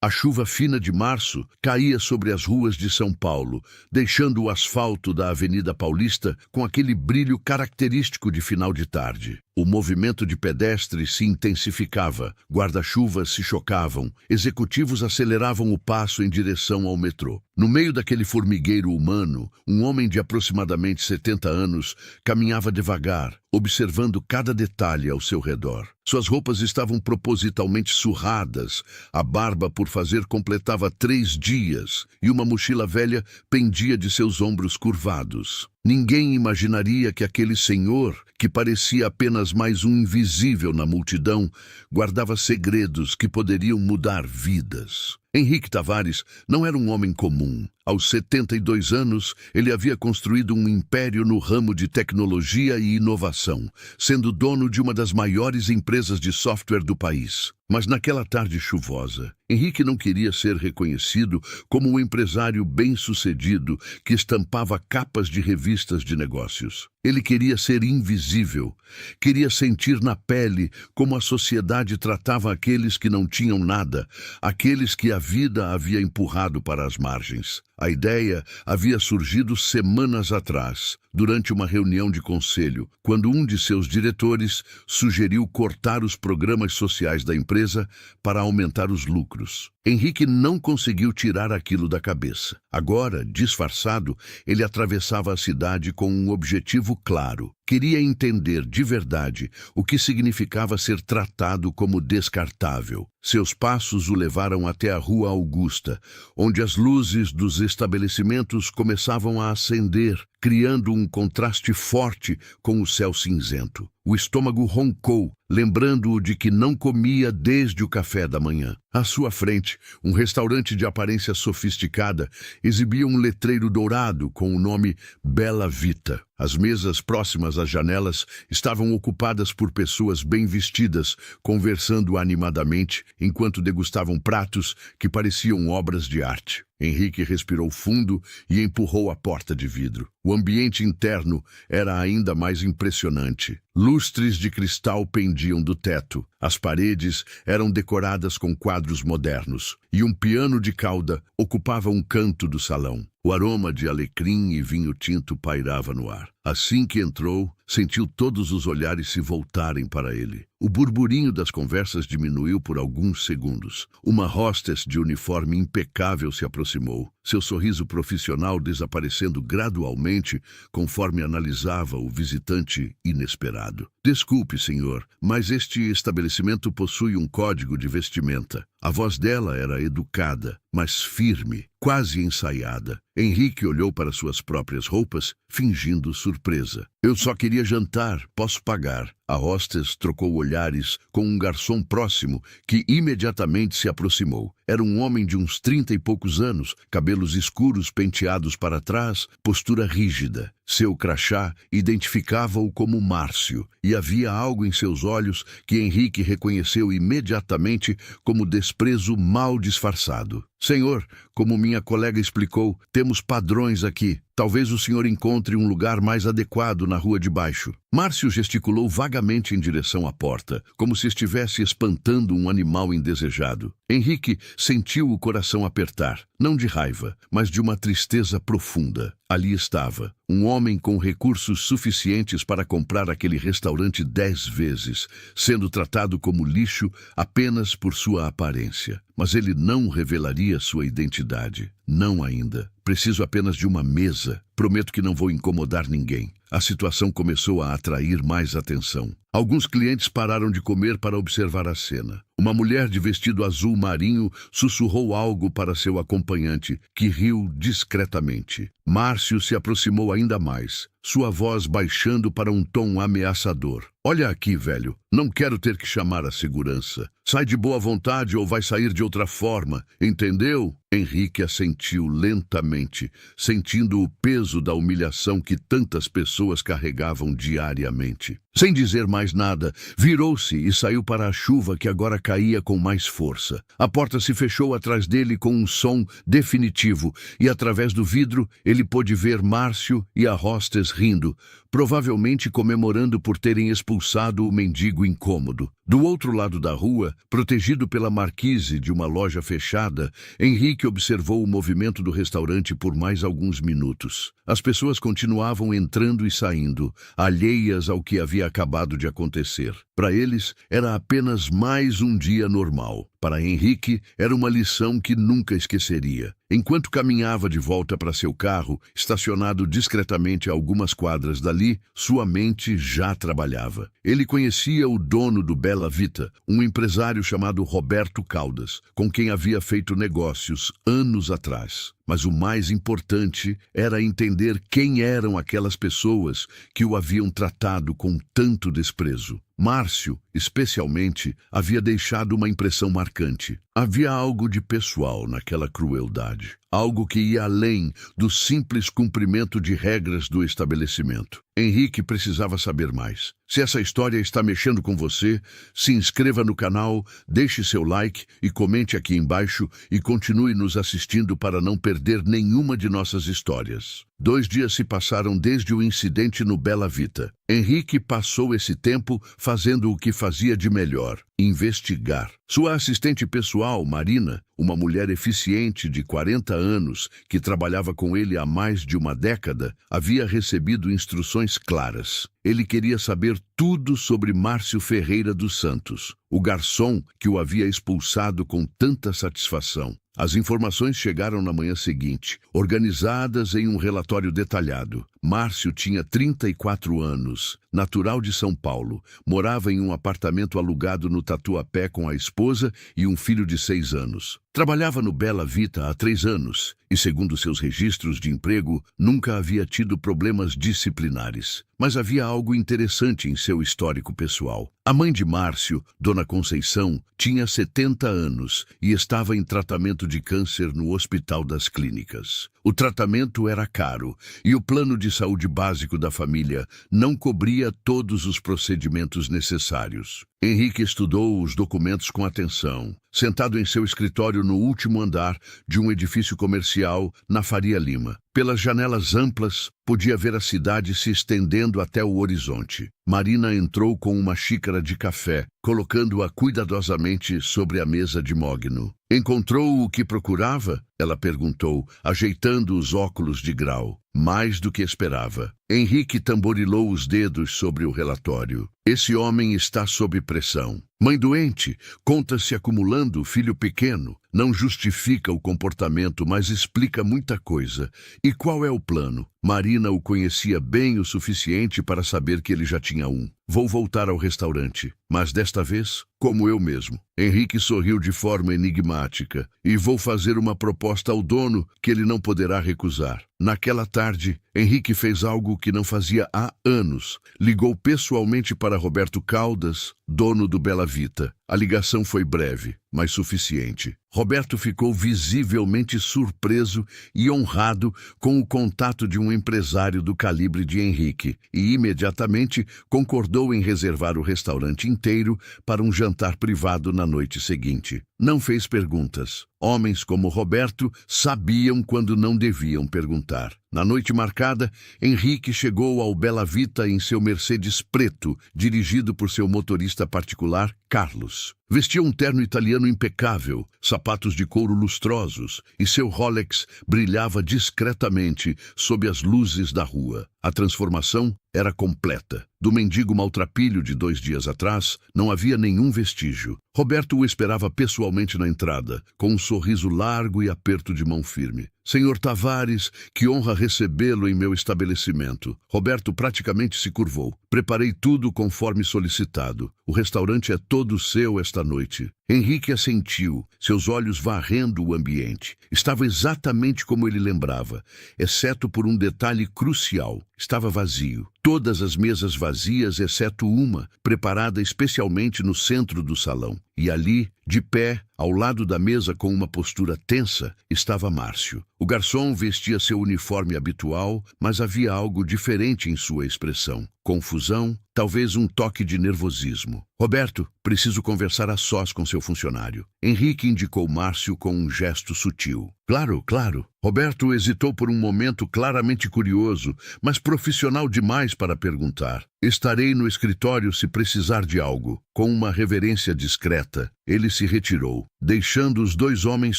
A chuva fina de março caía sobre as ruas de São Paulo, deixando o asfalto da Avenida Paulista com aquele brilho característico de final de tarde. O movimento de pedestres se intensificava, guarda-chuvas se chocavam, executivos aceleravam o passo em direção ao metrô. No meio daquele formigueiro humano, um homem de aproximadamente 70 anos caminhava devagar, observando cada detalhe ao seu redor. Suas roupas estavam propositalmente surradas, a barba por fazer completava 3 dias e uma mochila velha pendia de seus ombros curvados. Ninguém imaginaria que aquele senhor, que parecia apenas mais um invisível na multidão, guardava segredos que poderiam mudar vidas. Henrique Tavares não era um homem comum. Aos 72 anos, ele havia construído um império no ramo de tecnologia e inovação, sendo dono de uma das maiores empresas de software do país. Mas naquela tarde chuvosa, Henrique não queria ser reconhecido como um empresário bem-sucedido que estampava capas de revistas de negócios. Ele queria ser invisível, queria sentir na pele como a sociedade tratava aqueles que não tinham nada, aqueles que a vida havia empurrado para as margens. A ideia havia surgido semanas atrás, durante uma reunião de conselho, quando um de seus diretores sugeriu cortar os programas sociais da empresa para aumentar os lucros. Henrique não conseguiu tirar aquilo da cabeça. Agora, disfarçado, ele atravessava a cidade com um objetivo claro. Queria entender de verdade o que significava ser tratado como descartável. Seus passos o levaram até a Rua Augusta, onde as luzes dos estabelecimentos começavam a acender, criando um contraste forte com o céu cinzento. O estômago roncou, lembrando-o de que não comia desde o café da manhã. À sua frente, um restaurante de aparência sofisticada exibia um letreiro dourado com o nome Bela Vita. As mesas próximas às janelas estavam ocupadas por pessoas bem vestidas, conversando animadamente, enquanto degustavam pratos que pareciam obras de arte. Henrique respirou fundo e empurrou a porta de vidro. O ambiente interno era ainda mais impressionante. Lustres de cristal pendiam do teto. As paredes eram decoradas com quadros modernos, e um piano de cauda ocupava um canto do salão. O aroma de alecrim e vinho tinto pairava no ar. Assim que entrou, sentiu todos os olhares se voltarem para ele. O burburinho das conversas diminuiu por alguns segundos. Uma hostess de uniforme impecável se aproximou, seu sorriso profissional desaparecendo gradualmente conforme analisava o visitante inesperado. "Desculpe, senhor, mas este estabelecimento possui um código de vestimenta." A voz dela era educada, mas firme, quase ensaiada. Henrique olhou para suas próprias roupas, fingindo surpresa. "Eu só queria jantar, posso pagar." A hostess trocou olhares com um garçom próximo, que imediatamente se aproximou. Era um homem de uns 30 e poucos anos, cabelos escuros penteados para trás, postura rígida. Seu crachá identificava-o como Márcio, e havia algo em seus olhos que Henrique reconheceu imediatamente como desprezo mal disfarçado. "Senhor, como minha colega explicou, temos padrões aqui. Talvez o senhor encontre um lugar mais adequado na rua de baixo." Márcio gesticulou vagamente em direção à porta, como se estivesse espantando um animal indesejado. Henrique sentiu o coração apertar, não de raiva, mas de uma tristeza profunda. Ali estava, um homem com recursos suficientes para comprar aquele restaurante 10 vezes, sendo tratado como lixo apenas por sua aparência. Mas ele não revelaria sua identidade. Não ainda. Preciso apenas de uma mesa. Prometo que não vou incomodar ninguém. A situação começou a atrair mais atenção. Alguns clientes pararam de comer para observar a cena. Uma mulher de vestido azul marinho sussurrou algo para seu acompanhante, que riu discretamente. Márcio se aproximou ainda mais, sua voz baixando para um tom ameaçador. "Olha aqui, velho, não quero ter que chamar a segurança. Sai de boa vontade ou vai sair de outra forma, entendeu?" Henrique assentiu lentamente, sentindo o peso da humilhação que tantas pessoas carregavam diariamente. Sem dizer mais nada, virou-se e saiu para a chuva que agora caía com mais força. A porta se fechou atrás dele com um som definitivo e, através do vidro, ele pôde ver Márcio e a hostess rindo, provavelmente comemorando por terem expulsado o mendigo incômodo. Do outro lado da rua, protegido pela marquise de uma loja fechada, Henrique observou o movimento do restaurante por mais alguns minutos. As pessoas continuavam entrando e saindo, alheias ao que havia acabado de acontecer. Para eles, era apenas mais um dia normal. Para Henrique, era uma lição que nunca esqueceria. Enquanto caminhava de volta para seu carro, estacionado discretamente a algumas quadras dali, sua mente já trabalhava. Ele conhecia o dono do Bela Vita, um empresário chamado Roberto Caldas, com quem havia feito negócios anos atrás. Mas o mais importante era entender quem eram aquelas pessoas que o haviam tratado com tanto desprezo. Márcio, especialmente, havia deixado uma impressão marcante. Havia algo de pessoal naquela crueldade, algo que ia além do simples cumprimento de regras do estabelecimento. Henrique precisava saber mais. Se essa história está mexendo com você, se inscreva no canal, deixe seu like e comente aqui embaixo e continue nos assistindo para não perder nenhuma de nossas histórias. 2 dias se passaram desde o incidente no Bela Vita. Henrique passou esse tempo fazendo o que fazia de melhor: investigar. Sua assistente pessoal, Marina, uma mulher eficiente de 40 anos que trabalhava com ele há mais de uma década, havia recebido instruções claras. Ele queria saber tudo sobre Márcio Ferreira dos Santos, o garçom que o havia expulsado com tanta satisfação. As informações chegaram na manhã seguinte, organizadas em um relatório detalhado. Márcio tinha 34 anos, natural de São Paulo, morava em um apartamento alugado no Tatuapé com a esposa e um filho de 6 anos. Trabalhava no Bela Vita há 3 anos e, segundo seus registros de emprego, nunca havia tido problemas disciplinares. Mas havia algo interessante em seu histórico pessoal. A mãe de Márcio, Dona Conceição, tinha 70 anos e estava em tratamento de câncer no Hospital das Clínicas. O tratamento era caro e o plano de saúde básico da família não cobria todos os procedimentos necessários. Henrique estudou os documentos com atenção, sentado em seu escritório no último andar de um edifício comercial na Faria Lima. Pelas janelas amplas, podia ver a cidade se estendendo até o horizonte. Marina entrou com uma xícara de café, colocando-a cuidadosamente sobre a mesa de mogno. "Encontrou o que procurava?" ela perguntou, ajeitando os óculos de grau. Mais do que esperava. Henrique tamborilou os dedos sobre o relatório. "Esse homem está sob pressão. Mãe doente, contas se acumulando, filho pequeno. Não justifica o comportamento, mas explica muita coisa. E qual é o plano?" Marina o conhecia bem o suficiente para saber que ele já tinha um. "Vou voltar ao restaurante, mas desta vez, como eu mesmo." Henrique sorriu de forma enigmática. "E vou fazer uma proposta ao dono que ele não poderá recusar." Naquela tarde, Henrique fez algo que não fazia há anos. Ligou pessoalmente para Roberto Caldas, dono do Bela Vita. A ligação foi breve, mas suficiente. Roberto ficou visivelmente surpreso e honrado com o contato de um empresário do calibre de Henrique e imediatamente concordou em reservar o restaurante inteiro para um jantar privado na noite seguinte. Não fez perguntas. Homens como Roberto sabiam quando não deviam perguntar. Na noite marcada, Henrique chegou ao Bela Vita em seu Mercedes preto, dirigido por seu motorista particular, Carlos. Vestia um terno italiano impecável, sapatos de couro lustrosos, e seu Rolex brilhava discretamente sob as luzes da rua. A transformação era completa. Do mendigo maltrapilho de 2 dias atrás, não havia nenhum vestígio. Roberto o esperava pessoalmente na entrada, com um sorriso largo e aperto de mão firme. "Senhor Tavares, que honra recebê-lo em meu estabelecimento." Roberto praticamente se curvou. "Preparei tudo conforme solicitado. O restaurante é todo seu esta noite." Henrique assentiu, seus olhos varrendo o ambiente. Estava exatamente como ele lembrava, exceto por um detalhe crucial. Estava vazio. Todas as mesas vazias, exceto uma, preparada especialmente no centro do salão. E ali, de pé, ao lado da mesa com uma postura tensa, estava Márcio. O garçom vestia seu uniforme habitual, mas havia algo diferente em sua expressão. Confusão, talvez um toque de nervosismo. "Roberto, preciso conversar a sós com seu funcionário." Henrique indicou Márcio com um gesto sutil. "Claro, claro." Roberto hesitou por um momento, claramente curioso, mas profissional demais para perguntar. Estarei no escritório se precisar de algo. Com uma reverência discreta, ele se retirou, deixando os dois homens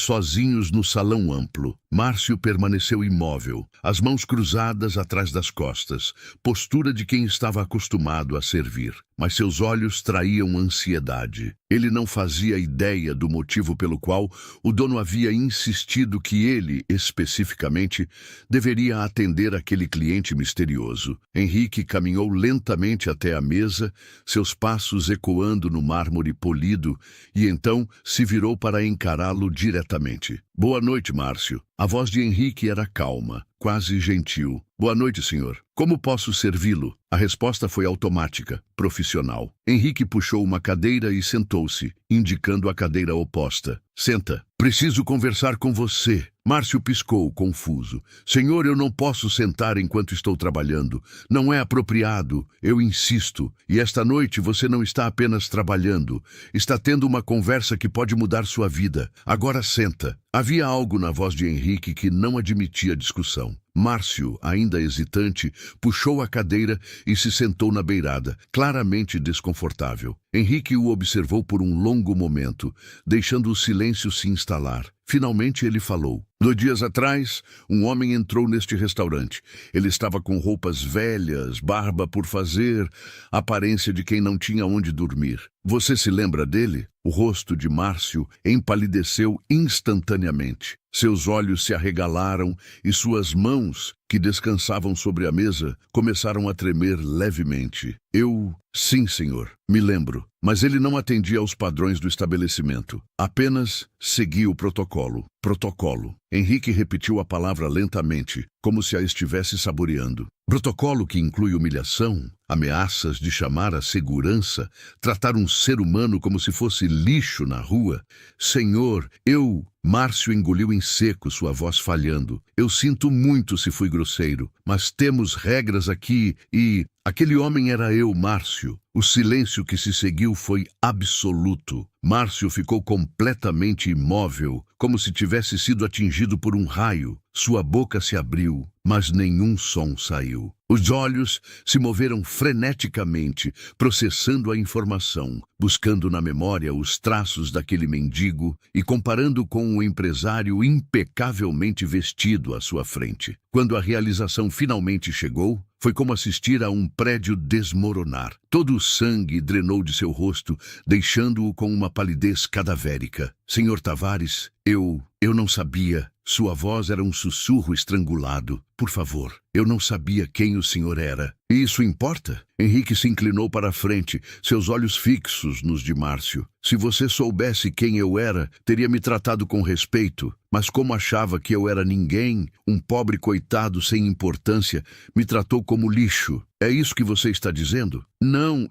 sozinhos no salão amplo. Márcio permaneceu imóvel, as mãos cruzadas atrás das costas, postura de quem estava acostumado a servir. Mas seus olhos traíam ansiedade. Ele não fazia ideia do motivo pelo qual o dono havia insistido que ele, especificamente, deveria atender aquele cliente misterioso. Henrique caminhou lentamente até a mesa, seus passos ecoando no mármore polido, e então se virou para encará-lo diretamente. Boa noite, Márcio. A voz de Henrique era calma, quase gentil. Boa noite, senhor. Como posso servi-lo? A resposta foi automática, profissional. Henrique puxou uma cadeira e sentou-se, indicando a cadeira oposta. Senta. Preciso conversar com você. Márcio piscou, confuso. Senhor, eu não posso sentar enquanto estou trabalhando. Não é apropriado. Eu insisto. E esta noite você não está apenas trabalhando. Está tendo uma conversa que pode mudar sua vida. Agora senta. Havia algo na voz de Henrique que não admitia discussão. Márcio, ainda hesitante, puxou a cadeira e se sentou na beirada, claramente desconfortável. Henrique o observou por um longo momento, deixando o silêncio se instalar. Finalmente ele falou. 2 dias atrás, um homem entrou neste restaurante. Ele estava com roupas velhas, barba por fazer, aparência de quem não tinha onde dormir. Você se lembra dele? O rosto de Márcio empalideceu instantaneamente. Seus olhos se arregalaram e suas mãos, que descansavam sobre a mesa, começaram a tremer levemente. Sim, senhor, me lembro. Mas ele não atendia aos padrões do estabelecimento. Apenas seguia o protocolo. Protocolo. Henrique repetiu a palavra lentamente, como se a estivesse saboreando. Protocolo que inclui humilhação, ameaças de chamar a segurança, tratar um ser humano como se fosse lixo na rua. Senhor, Márcio engoliu em seco, sua voz falhando. Eu sinto muito se fui grosseiro, mas temos regras aqui e... Aquele homem era eu, Márcio. O silêncio que se seguiu foi absoluto. Márcio ficou completamente imóvel, como se tivesse sido atingido por um raio. Sua boca se abriu, mas nenhum som saiu. Os olhos se moveram freneticamente, processando a informação, buscando na memória os traços daquele mendigo e comparando com o empresário impecavelmente vestido à sua frente. Quando a realização finalmente chegou, foi como assistir a um prédio desmoronar. Todo o sangue drenou de seu rosto, deixando-o com uma palidez cadavérica. Senhor Tavares, eu não sabia. Sua voz era um sussurro estrangulado. Por favor, eu não sabia quem o senhor era. E isso importa? Henrique se inclinou para a frente, seus olhos fixos nos de Márcio. Se você soubesse quem eu era, teria me tratado com respeito. Mas como achava que eu era ninguém, um pobre coitado sem importância, me tratou como lixo. É isso que você está dizendo? Não,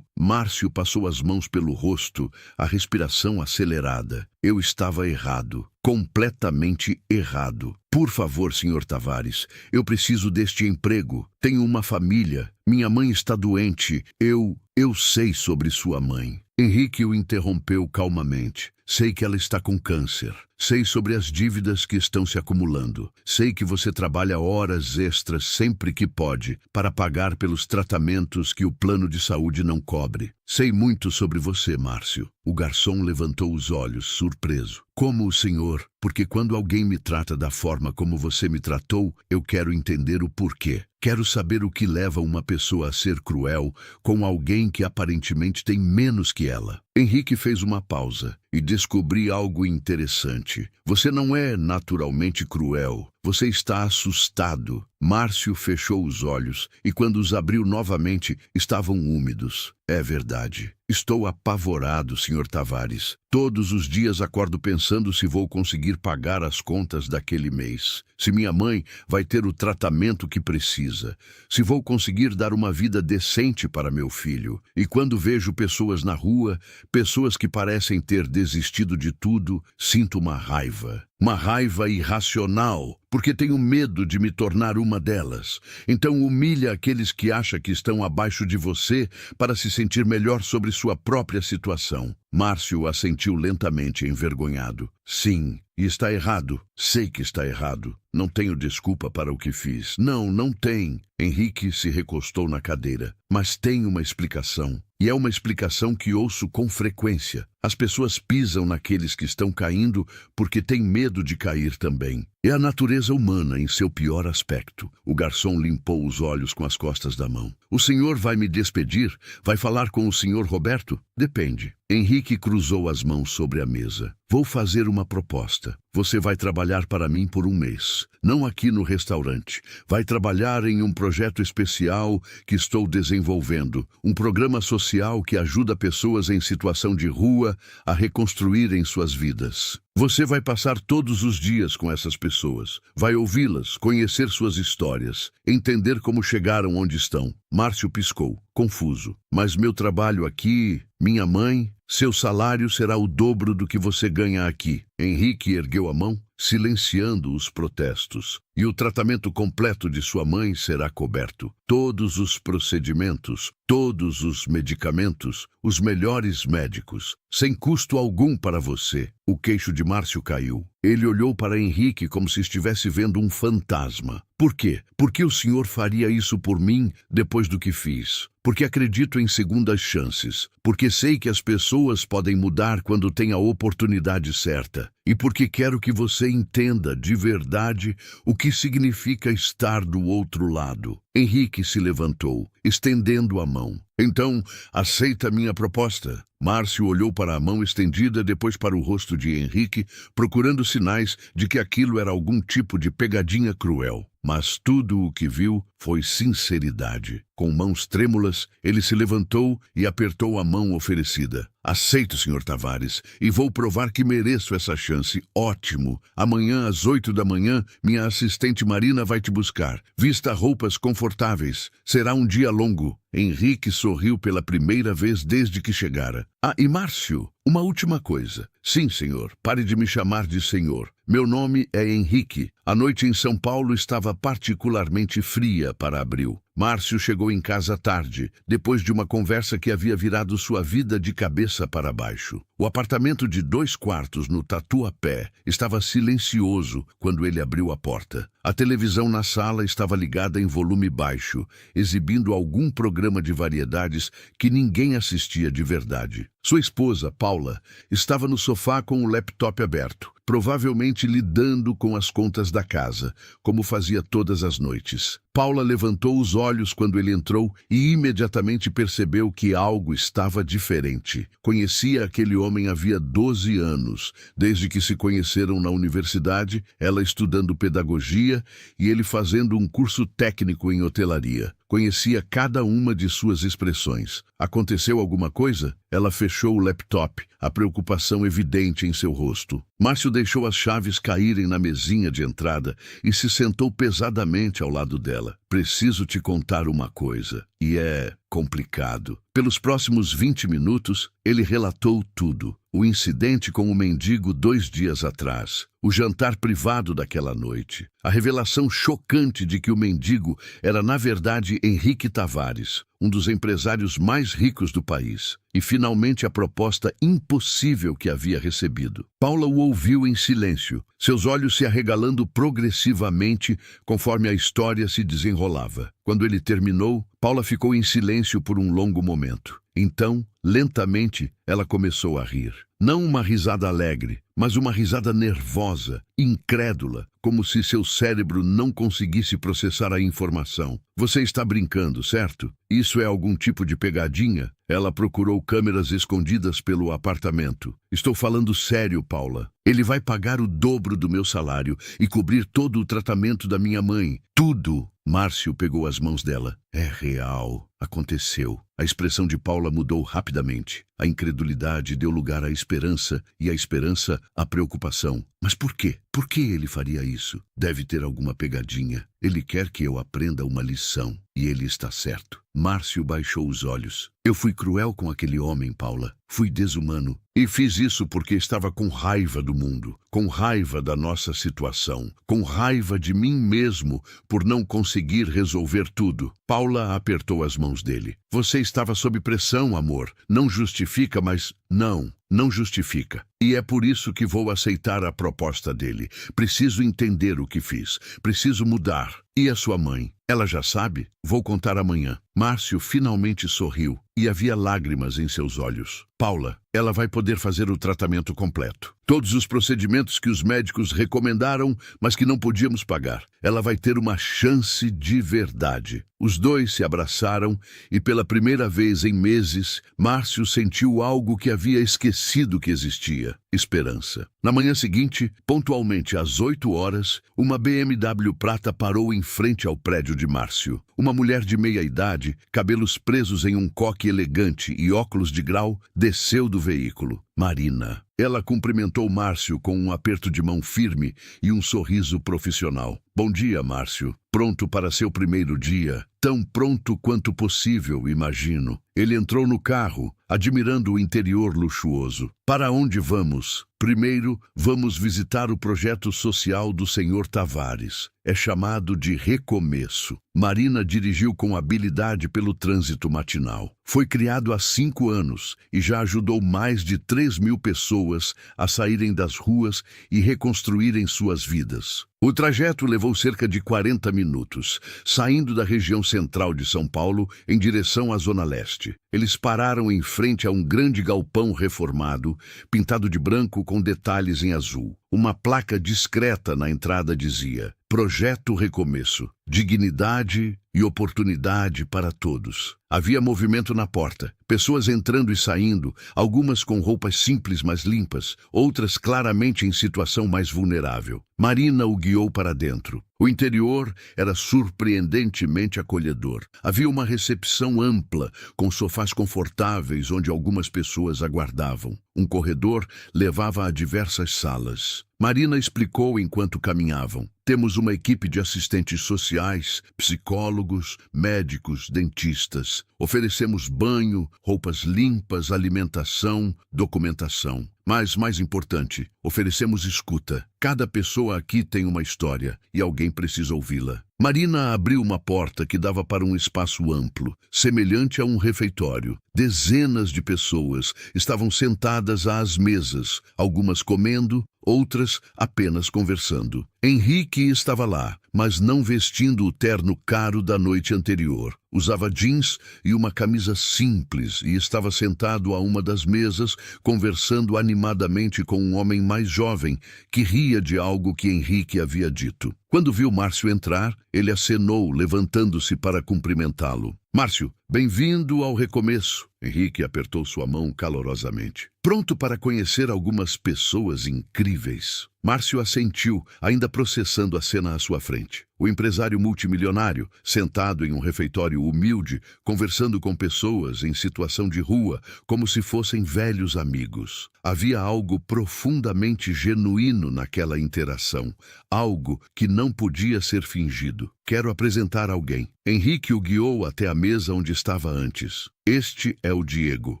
Márcio passou as mãos pelo rosto, a respiração acelerada. Eu estava errado. Completamente errado. Por favor, senhor Tavares, eu preciso deste emprego. Tenho uma família. Minha mãe está doente. Eu sei sobre sua mãe. Henrique o interrompeu calmamente. Sei que ela está com câncer. Sei sobre as dívidas que estão se acumulando. Sei que você trabalha horas extras sempre que pode para pagar pelos tratamentos que o plano de saúde não cobre. Sei muito sobre você, Márcio. O garçom levantou os olhos, surpreso. Como o senhor? Porque quando alguém me trata da forma como você me tratou, eu quero entender o porquê. Quero saber o que leva uma pessoa a ser cruel com alguém que aparentemente tem menos que ela. Henrique fez uma pausa e descobri algo interessante. Você não é naturalmente cruel. Você está assustado. Márcio fechou os olhos e quando os abriu novamente, estavam úmidos. É verdade. Estou apavorado, senhor Tavares. Todos os dias acordo pensando se vou conseguir pagar as contas daquele mês. Se minha mãe vai ter o tratamento que precisa. Se vou conseguir dar uma vida decente para meu filho. E quando vejo pessoas na rua, pessoas que parecem ter desistido de tudo, sinto uma raiva. Uma raiva irracional, porque tenho medo de me tornar uma delas. Então humilha aqueles que acham que estão abaixo de você para se sentir melhor sobre sua própria situação. Márcio assentiu lentamente, envergonhado. Sim, e está errado. Sei que está errado. Não tenho desculpa para o que fiz. Não, não tem. Henrique se recostou na cadeira. Mas tem uma explicação. E é uma explicação que ouço com frequência. As pessoas pisam naqueles que estão caindo porque têm medo de cair também. É a natureza humana em seu pior aspecto. O garçom limpou os olhos com as costas da mão. O senhor vai me despedir? Vai falar com o senhor Roberto? Depende. Henrique cruzou as mãos sobre a mesa. Vou fazer uma proposta. Você vai trabalhar para mim por um mês. Não aqui no restaurante. Vai trabalhar em um projeto especial que estou desenvolvendo. Um programa social que ajuda pessoas em situação de rua a reconstruírem suas vidas. Você vai passar todos os dias com essas pessoas. Vai ouvi-las, conhecer suas histórias, entender como chegaram onde estão. Márcio piscou, confuso. Mas meu trabalho aqui, minha mãe, seu salário será o dobro do que você ganha aqui. Henrique ergueu a mão, silenciando os protestos. E o tratamento completo de sua mãe será coberto. Todos os procedimentos, todos os medicamentos, os melhores médicos, sem custo algum para você. O queixo de Márcio caiu. Ele olhou para Henrique como se estivesse vendo um fantasma. Por quê? Por que o senhor faria isso por mim depois do que fiz? Porque acredito em segundas chances. Porque sei que as pessoas podem mudar quando têm a oportunidade certa. E porque quero que você entenda de verdade o que significa estar do outro lado. Henrique se levantou, estendendo a mão. Então, aceita minha proposta? Márcio olhou para a mão estendida, depois para o rosto de Henrique, procurando sinais de que aquilo era algum tipo de pegadinha cruel. Mas tudo o que viu foi sinceridade. Com mãos trêmulas, ele se levantou e apertou a mão oferecida. Aceito, Sr. Tavares, e vou provar que mereço essa chance. Ótimo. Amanhã, às 8 da manhã, minha assistente Marina vai te buscar. Vista roupas confortáveis. Será um dia longo. Henrique sorriu pela primeira vez desde que chegara. Ah, e Márcio, uma última coisa. Sim, senhor. Pare de me chamar de senhor. Meu nome é Henrique. A noite em São Paulo estava particularmente fria para abril. Márcio chegou em casa tarde, depois de uma conversa que havia virado sua vida de cabeça para baixo. O apartamento de 2 quartos no Tatuapé estava silencioso quando ele abriu a porta. A televisão na sala estava ligada em volume baixo, exibindo algum programa de variedades que ninguém assistia de verdade. Sua esposa, Paula, estava no sofá com o laptop aberto, provavelmente lidando com as contas da casa, como fazia todas as noites. Paula levantou os olhos quando ele entrou e imediatamente percebeu que algo estava diferente. Conhecia aquele homem havia 12 anos, desde que se conheceram na universidade, ela estudando pedagogia e ele fazendo um curso técnico em hotelaria. Conhecia cada uma de suas expressões. Aconteceu alguma coisa? Ela fechou o laptop, a preocupação evidente em seu rosto. Márcio deixou as chaves caírem na mesinha de entrada e se sentou pesadamente ao lado dela. Preciso te contar uma coisa, e é complicado. Pelos próximos 20 minutos, ele relatou tudo. O incidente com o mendigo 2 dias atrás, o jantar privado daquela noite, a revelação chocante de que o mendigo era, na verdade, Henrique Tavares, um dos empresários mais ricos do país, e finalmente a proposta impossível que havia recebido. Paula o ouviu em silêncio, seus olhos se arregalando progressivamente conforme a história se desenrolava. Quando ele terminou, Paula ficou em silêncio por um longo momento. Então, lentamente, ela começou a rir. Não uma risada alegre, mas uma risada nervosa, incrédula, como se seu cérebro não conseguisse processar a informação. Você está brincando, certo? Isso é algum tipo de pegadinha? Ela procurou câmeras escondidas pelo apartamento. Estou falando sério, Paula. Ele vai pagar o dobro do meu salário e cobrir todo o tratamento da minha mãe. Tudo. Márcio pegou as mãos dela. É real. Aconteceu. A expressão de Paula mudou rapidamente. A incredulidade deu lugar à esperança e a esperança à preocupação. Mas por quê? Por que ele faria isso? Deve ter alguma pegadinha. Ele quer que eu aprenda uma lição. E ele está certo. Márcio baixou os olhos. Eu fui cruel com aquele homem, Paula. Fui desumano. E fiz isso porque estava com raiva do mundo, com raiva da nossa situação, com raiva de mim mesmo por não conseguir resolver tudo. Paula apertou as mãos dele. Você estava sob pressão, amor. Não justifica, mas... Não. não justifica. E é por isso que vou aceitar a proposta dele. Preciso entender o que fiz. Preciso mudar. E a sua mãe? Ela já sabe? Vou contar amanhã. Márcio finalmente sorriu e havia lágrimas em seus olhos. Paula, ela vai poder fazer o tratamento completo. Todos os procedimentos que os médicos recomendaram, mas que não podíamos pagar. Ela vai ter uma chance de verdade. Os dois se abraçaram e pela primeira vez em meses, Márcio sentiu algo que havia esquecido que existia: esperança. Na manhã seguinte, pontualmente às 8 horas, uma BMW prata parou em frente ao prédio de Márcio. Uma mulher de meia idade, cabelos presos em um coque elegante e óculos de grau, desceu do veículo. Marina. Ela cumprimentou Márcio com um aperto de mão firme e um sorriso profissional. Bom dia, Márcio. Pronto para seu primeiro dia? Tão pronto quanto possível, imagino. Ele entrou no carro, admirando o interior luxuoso. Para onde vamos? Primeiro, vamos visitar o projeto social do Sr. Tavares. É chamado de Recomeço. Marina dirigiu com habilidade pelo trânsito matinal. Foi criado há 5 anos e já ajudou mais de 3.000 pessoas a saírem das ruas e reconstruírem suas vidas. O trajeto levou cerca de 40 minutos, saindo da região central de São Paulo em direção à Zona Leste. Eles pararam em frente a um grande galpão reformado, pintado de branco com detalhes em azul. Uma placa discreta na entrada dizia: Projeto Recomeço, dignidade e oportunidade para todos. Havia movimento na porta, pessoas entrando e saindo, algumas com roupas simples mas limpas, outras claramente em situação mais vulnerável. Marina o guiou para dentro. O interior era surpreendentemente acolhedor. Havia uma recepção ampla, com sofás confortáveis onde algumas pessoas aguardavam. Um corredor levava a diversas salas. Marina explicou enquanto caminhavam. Temos uma equipe de assistentes sociais, psicólogos, médicos, dentistas. Oferecemos banho, roupas limpas, alimentação, documentação. Mas, mais importante, oferecemos escuta. Cada pessoa aqui tem uma história e alguém precisa ouvi-la. Marina abriu uma porta que dava para um espaço amplo, semelhante a um refeitório. Dezenas de pessoas estavam sentadas às mesas, algumas comendo, outras apenas conversando. Henrique estava lá, mas não vestindo o terno caro da noite anterior. Usava jeans e uma camisa simples e estava sentado a uma das mesas, conversando animadamente com um homem mais jovem, que ria de algo que Henrique havia dito. Quando viu Márcio entrar, ele acenou, levantando-se para cumprimentá-lo. Márcio, bem-vindo ao Recomeço. Henrique apertou sua mão calorosamente. Pronto para conhecer algumas pessoas incríveis? Márcio assentiu, ainda processando a cena à sua frente. O empresário multimilionário, sentado em um refeitório humilde, conversando com pessoas em situação de rua, como se fossem velhos amigos. Havia algo profundamente genuíno naquela interação, algo que não podia ser fingido. Quero apresentar alguém. Henrique o guiou até a mesa onde estava antes. Este é o Diego.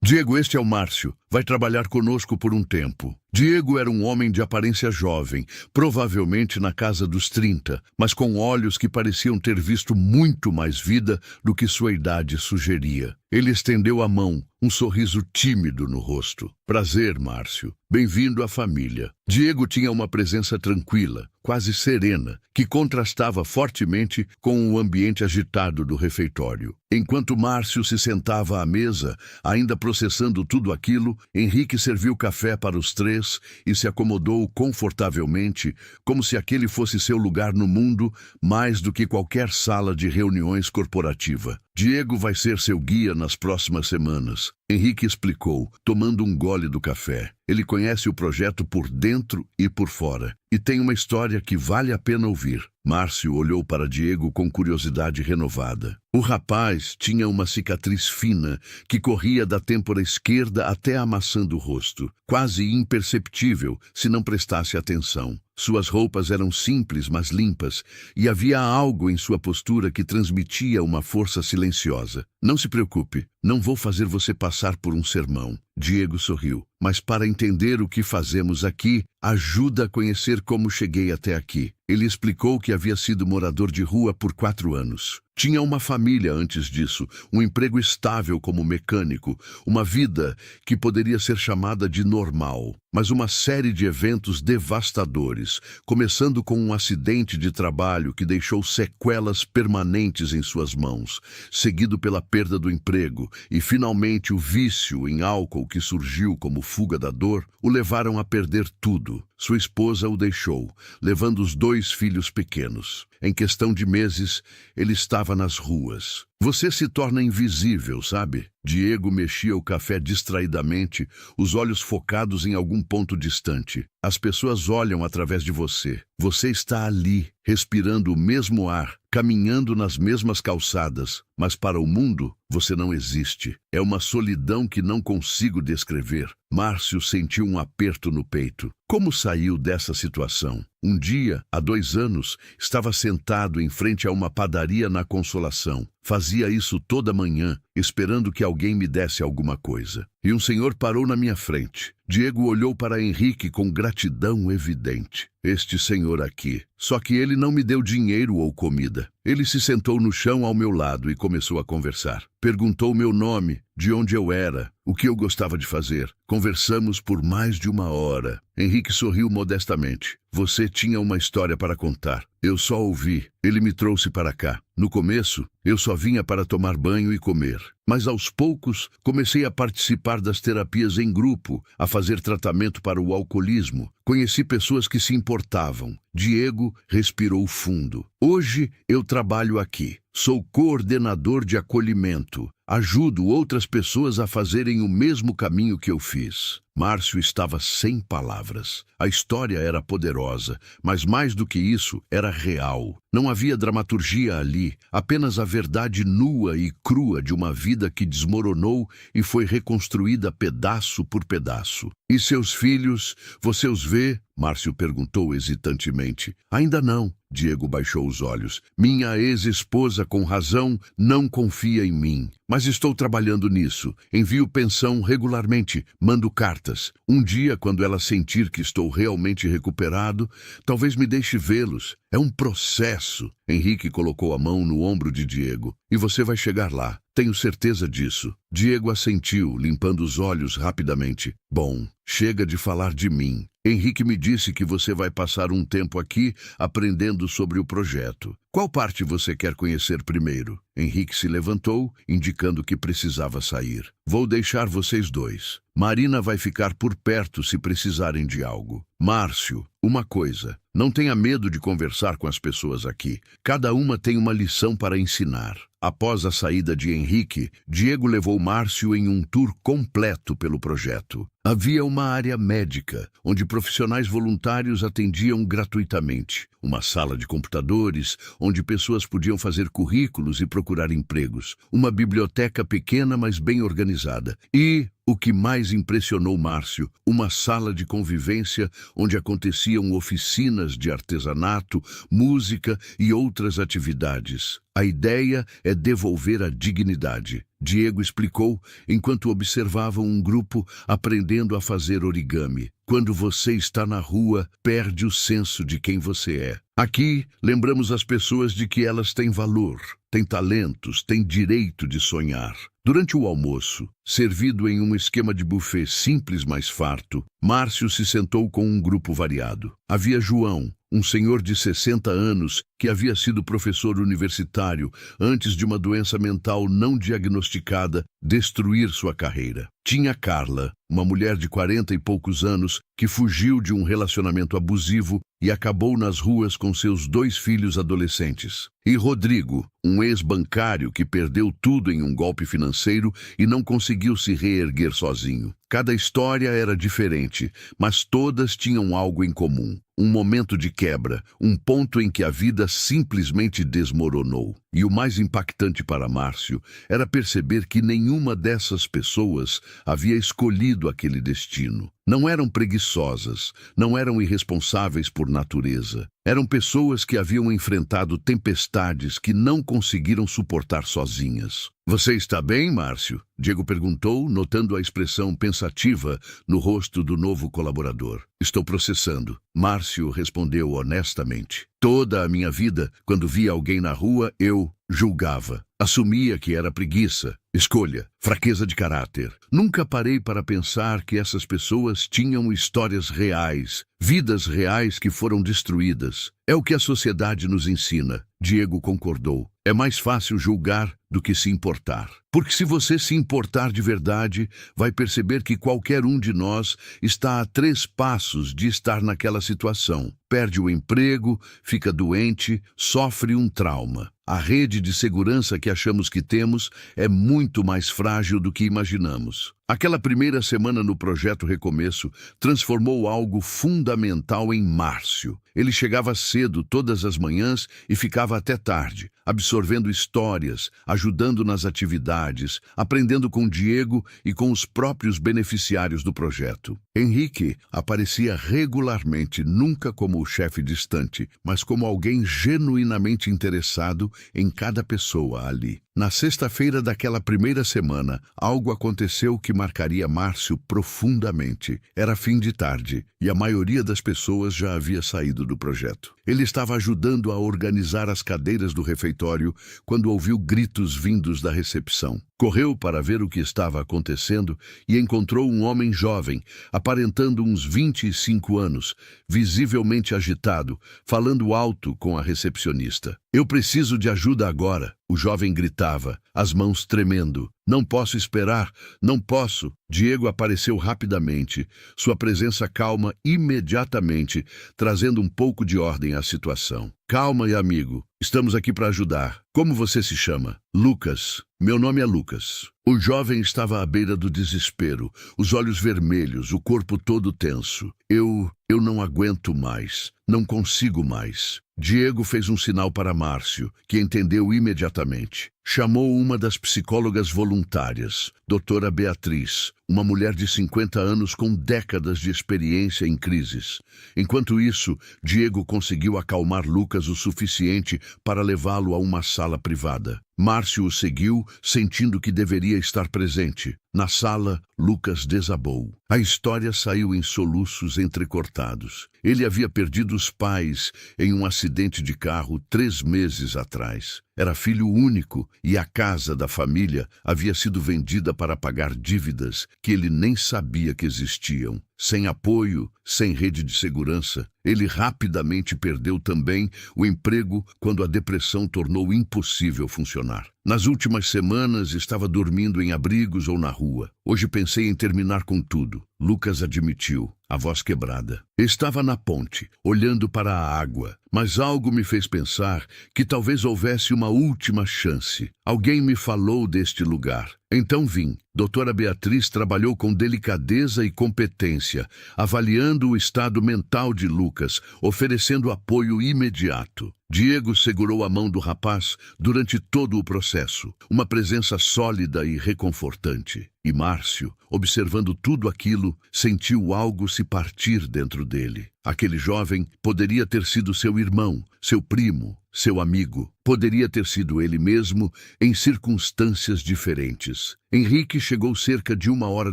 Diego, este é o Márcio. Vai trabalhar conosco por um tempo. Diego era um homem de aparência jovem, provavelmente na casa dos 30, mas com olhos que pareciam ter visto muito mais vida do que sua idade sugeria. Ele estendeu a mão, um sorriso tímido no rosto. Prazer, Márcio. Bem-vindo à família. Diego tinha uma presença tranquila, quase serena, que contrastava fortemente com o ambiente agitado do refeitório. Enquanto Márcio se sentava à mesa, ainda processando tudo aquilo, Henrique serviu café para os três e se acomodou confortavelmente, como se aquele fosse seu lugar no mundo, mais do que qualquer sala de reuniões corporativa. Diego vai ser seu guia nas próximas semanas. Henrique explicou, tomando um gole do café. Ele conhece o projeto por dentro e por fora, e tem uma história que vale a pena ouvir. Márcio olhou para Diego com curiosidade renovada. O rapaz tinha uma cicatriz fina que corria da têmpora esquerda até a maçã do rosto, quase imperceptível se não prestasse atenção. Suas roupas eram simples, mas limpas, e havia algo em sua postura que transmitia uma força silenciosa. Não se preocupe, não vou fazer você passar por um sermão. Diego sorriu. Mas para entender o que fazemos aqui, ajuda a conhecer como cheguei até aqui. Ele explicou que havia sido morador de rua por 4 anos. Tinha uma família antes disso, um emprego estável como mecânico, uma vida que poderia ser chamada de normal. Mas uma série de eventos devastadores, começando com um acidente de trabalho que deixou sequelas permanentes em suas mãos, seguido pela perda do emprego e, finalmente, o vício em álcool que surgiu como fuga da dor, o levaram a perder tudo. Sua esposa o deixou, levando os 2 filhos pequenos. Em questão de meses, ele estava nas ruas. Você se torna invisível, sabe? Diego mexia o café distraidamente, os olhos focados em algum ponto distante. As pessoas olham através de você. Você está ali, respirando o mesmo ar, caminhando nas mesmas calçadas, mas para o mundo você não existe. É uma solidão que não consigo descrever. Márcio sentiu um aperto no peito. Como saiu dessa situação? Um dia, há 2 anos, estava sentado em frente a uma padaria na Consolação. Fazia isso toda manhã, esperando que alguém me desse alguma coisa. E um senhor parou na minha frente. Diego olhou para Henrique com gratidão evidente. Este senhor aqui. Só que ele não me deu dinheiro ou comida. Ele se sentou no chão ao meu lado e começou a conversar. Perguntou meu nome, de onde eu era, o que eu gostava de fazer. Conversamos por mais de 1 hora. Henrique sorriu modestamente. Você tinha uma história para contar. Eu só ouvi. Ele me trouxe para cá. No começo, eu só vinha para tomar banho e comer. Mas aos poucos, comecei a participar das terapias em grupo, a fazer tratamento para o alcoolismo. Conheci pessoas que se importavam. Diego respirou fundo. Hoje, eu trabalho aqui. Sou coordenador de acolhimento. Ajudo outras pessoas a fazerem o mesmo caminho que eu fiz. Márcio estava sem palavras. A história era poderosa, mas mais do que isso, era real. Não havia dramaturgia ali, apenas a verdade nua e crua de uma vida que desmoronou e foi reconstruída pedaço por pedaço. E seus filhos, você os vê? Márcio perguntou hesitantemente. Ainda não. Diego baixou os olhos. Minha ex-esposa, com razão, não confia em mim. Mas estou trabalhando nisso. Envio pensão regularmente, mando cartas. Um dia, quando ela sentir que estou realmente recuperado, talvez me deixe vê-los. É um processo. Henrique colocou a mão no ombro de Diego. E você vai chegar lá. Tenho certeza disso. Diego assentiu, limpando os olhos rapidamente. Bom, chega de falar de mim. Henrique me disse que você vai passar um tempo aqui aprendendo sobre o projeto. Qual parte você quer conhecer primeiro? Henrique se levantou, indicando que precisava sair. Vou deixar vocês 2. Marina vai ficar por perto se precisarem de algo. Márcio, uma coisa. Não tenha medo de conversar com as pessoas aqui. Cada uma tem uma lição para ensinar. Após a saída de Henrique, Diego levou Márcio em um tour completo pelo projeto. Havia uma área médica, onde profissionais voluntários atendiam gratuitamente. Uma sala de computadores, onde pessoas podiam fazer currículos e procurar empregos. Uma biblioteca pequena, mas bem organizada. E, o que mais impressionou Márcio, uma sala de convivência onde aconteciam oficinas de artesanato, música e outras atividades. A ideia é devolver a dignidade. Diego explicou enquanto observavam um grupo aprendendo a fazer origami. Quando você está na rua, perde o senso de quem você é. Aqui, lembramos as pessoas de que elas têm valor, têm talentos, têm direito de sonhar. Durante o almoço, servido em um esquema de buffet simples, mas farto, Márcio se sentou com um grupo variado. Havia João, um senhor de 60 anos que havia sido professor universitário antes de uma doença mental não diagnosticada destruir sua carreira. Tinha Carla, uma mulher de 40 e poucos anos que fugiu de um relacionamento abusivo e acabou nas ruas com seus 2 filhos adolescentes. E Rodrigo, um ex-bancário que perdeu tudo em um golpe financeiro e não conseguiu se reerguer sozinho. Cada história era diferente, mas todas tinham algo em comum. Um momento de quebra, um ponto em que a vida simplesmente desmoronou. E o mais impactante para Márcio era perceber que nenhuma dessas pessoas havia escolhido aquele destino. Não eram preguiçosas, não eram irresponsáveis por natureza. Eram pessoas que haviam enfrentado tempestades que não conseguiram suportar sozinhas. Você está bem, Márcio? Diego perguntou, notando a expressão pensativa no rosto do novo colaborador. Estou processando. Márcio respondeu honestamente. Toda a minha vida, quando via alguém na rua, eu julgava, assumia que era preguiça, escolha, fraqueza de caráter. Nunca parei para pensar que essas pessoas tinham histórias reais, vidas reais que foram destruídas. É o que a sociedade nos ensina. Diego concordou. É mais fácil julgar do que se importar. Porque se você se importar de verdade, vai perceber que qualquer um de nós está a 3 passos de estar naquela situação. Perde o emprego, fica doente, sofre um trauma. A rede de segurança que achamos que temos é muito mais frágil do que imaginamos. Aquela primeira semana no Projeto Recomeço transformou algo fundamental em Márcio. Ele chegava cedo todas as manhãs e ficava até tarde, absorvendo histórias, ajudando nas atividades, aprendendo com Diego e com os próprios beneficiários do projeto. Henrique aparecia regularmente, nunca como o chefe distante, mas como alguém genuinamente interessado em cada pessoa ali. Na sexta-feira daquela primeira semana, algo aconteceu que marcaria Márcio profundamente. Era fim de tarde e a maioria das pessoas já havia saído do projeto. Ele estava ajudando a organizar as cadeiras do refeitório quando ouviu gritos vindos da recepção. Correu para ver o que estava acontecendo e encontrou um homem jovem, aparentando uns 25 anos, visivelmente agitado, falando alto com a recepcionista. "Eu preciso de ajuda agora", o jovem gritava, as mãos tremendo. "Não posso esperar, não posso." Diego apareceu rapidamente, sua presença calma imediatamente, trazendo um pouco de ordem à situação. "Calma, amigo. Estamos aqui para ajudar. Como você se chama?" "Lucas. Meu nome é Lucas." O jovem estava à beira do desespero, os olhos vermelhos, o corpo todo tenso. Eu não aguento mais. Não consigo mais." Diego fez um sinal para Márcio, que entendeu imediatamente. Chamou uma das psicólogas voluntárias, doutora Beatriz, uma mulher de 50 anos com décadas de experiência em crises. Enquanto isso, Diego conseguiu acalmar Lucas o suficiente para levá-lo a uma sala privada. Márcio o seguiu, sentindo que deveria estar presente. Na sala, Lucas desabou. A história saiu em soluços entrecortados. Ele havia perdido os pais em um acidente de carro 3 meses atrás. Era filho único e a casa da família havia sido vendida para pagar dívidas que ele nem sabia que existiam. Sem apoio, sem rede de segurança, ele rapidamente perdeu também o emprego quando a depressão tornou impossível funcionar. Nas últimas semanas, estava dormindo em abrigos ou na rua. "Hoje pensei em terminar com tudo", Lucas admitiu, a voz quebrada. "Estava na ponte, olhando para a água, mas algo me fez pensar que talvez houvesse uma última chance. Alguém me falou deste lugar. Então vim." Doutora Beatriz trabalhou com delicadeza e competência, avaliando o estado mental de Lucas, oferecendo apoio imediato. Diego segurou a mão do rapaz durante todo o processo, uma presença sólida e reconfortante. E Márcio, observando tudo aquilo, sentiu algo se partir dentro dele. Aquele jovem poderia ter sido seu irmão, seu primo, seu amigo. Poderia ter sido ele mesmo em circunstâncias diferentes. Henrique chegou cerca de 1 hora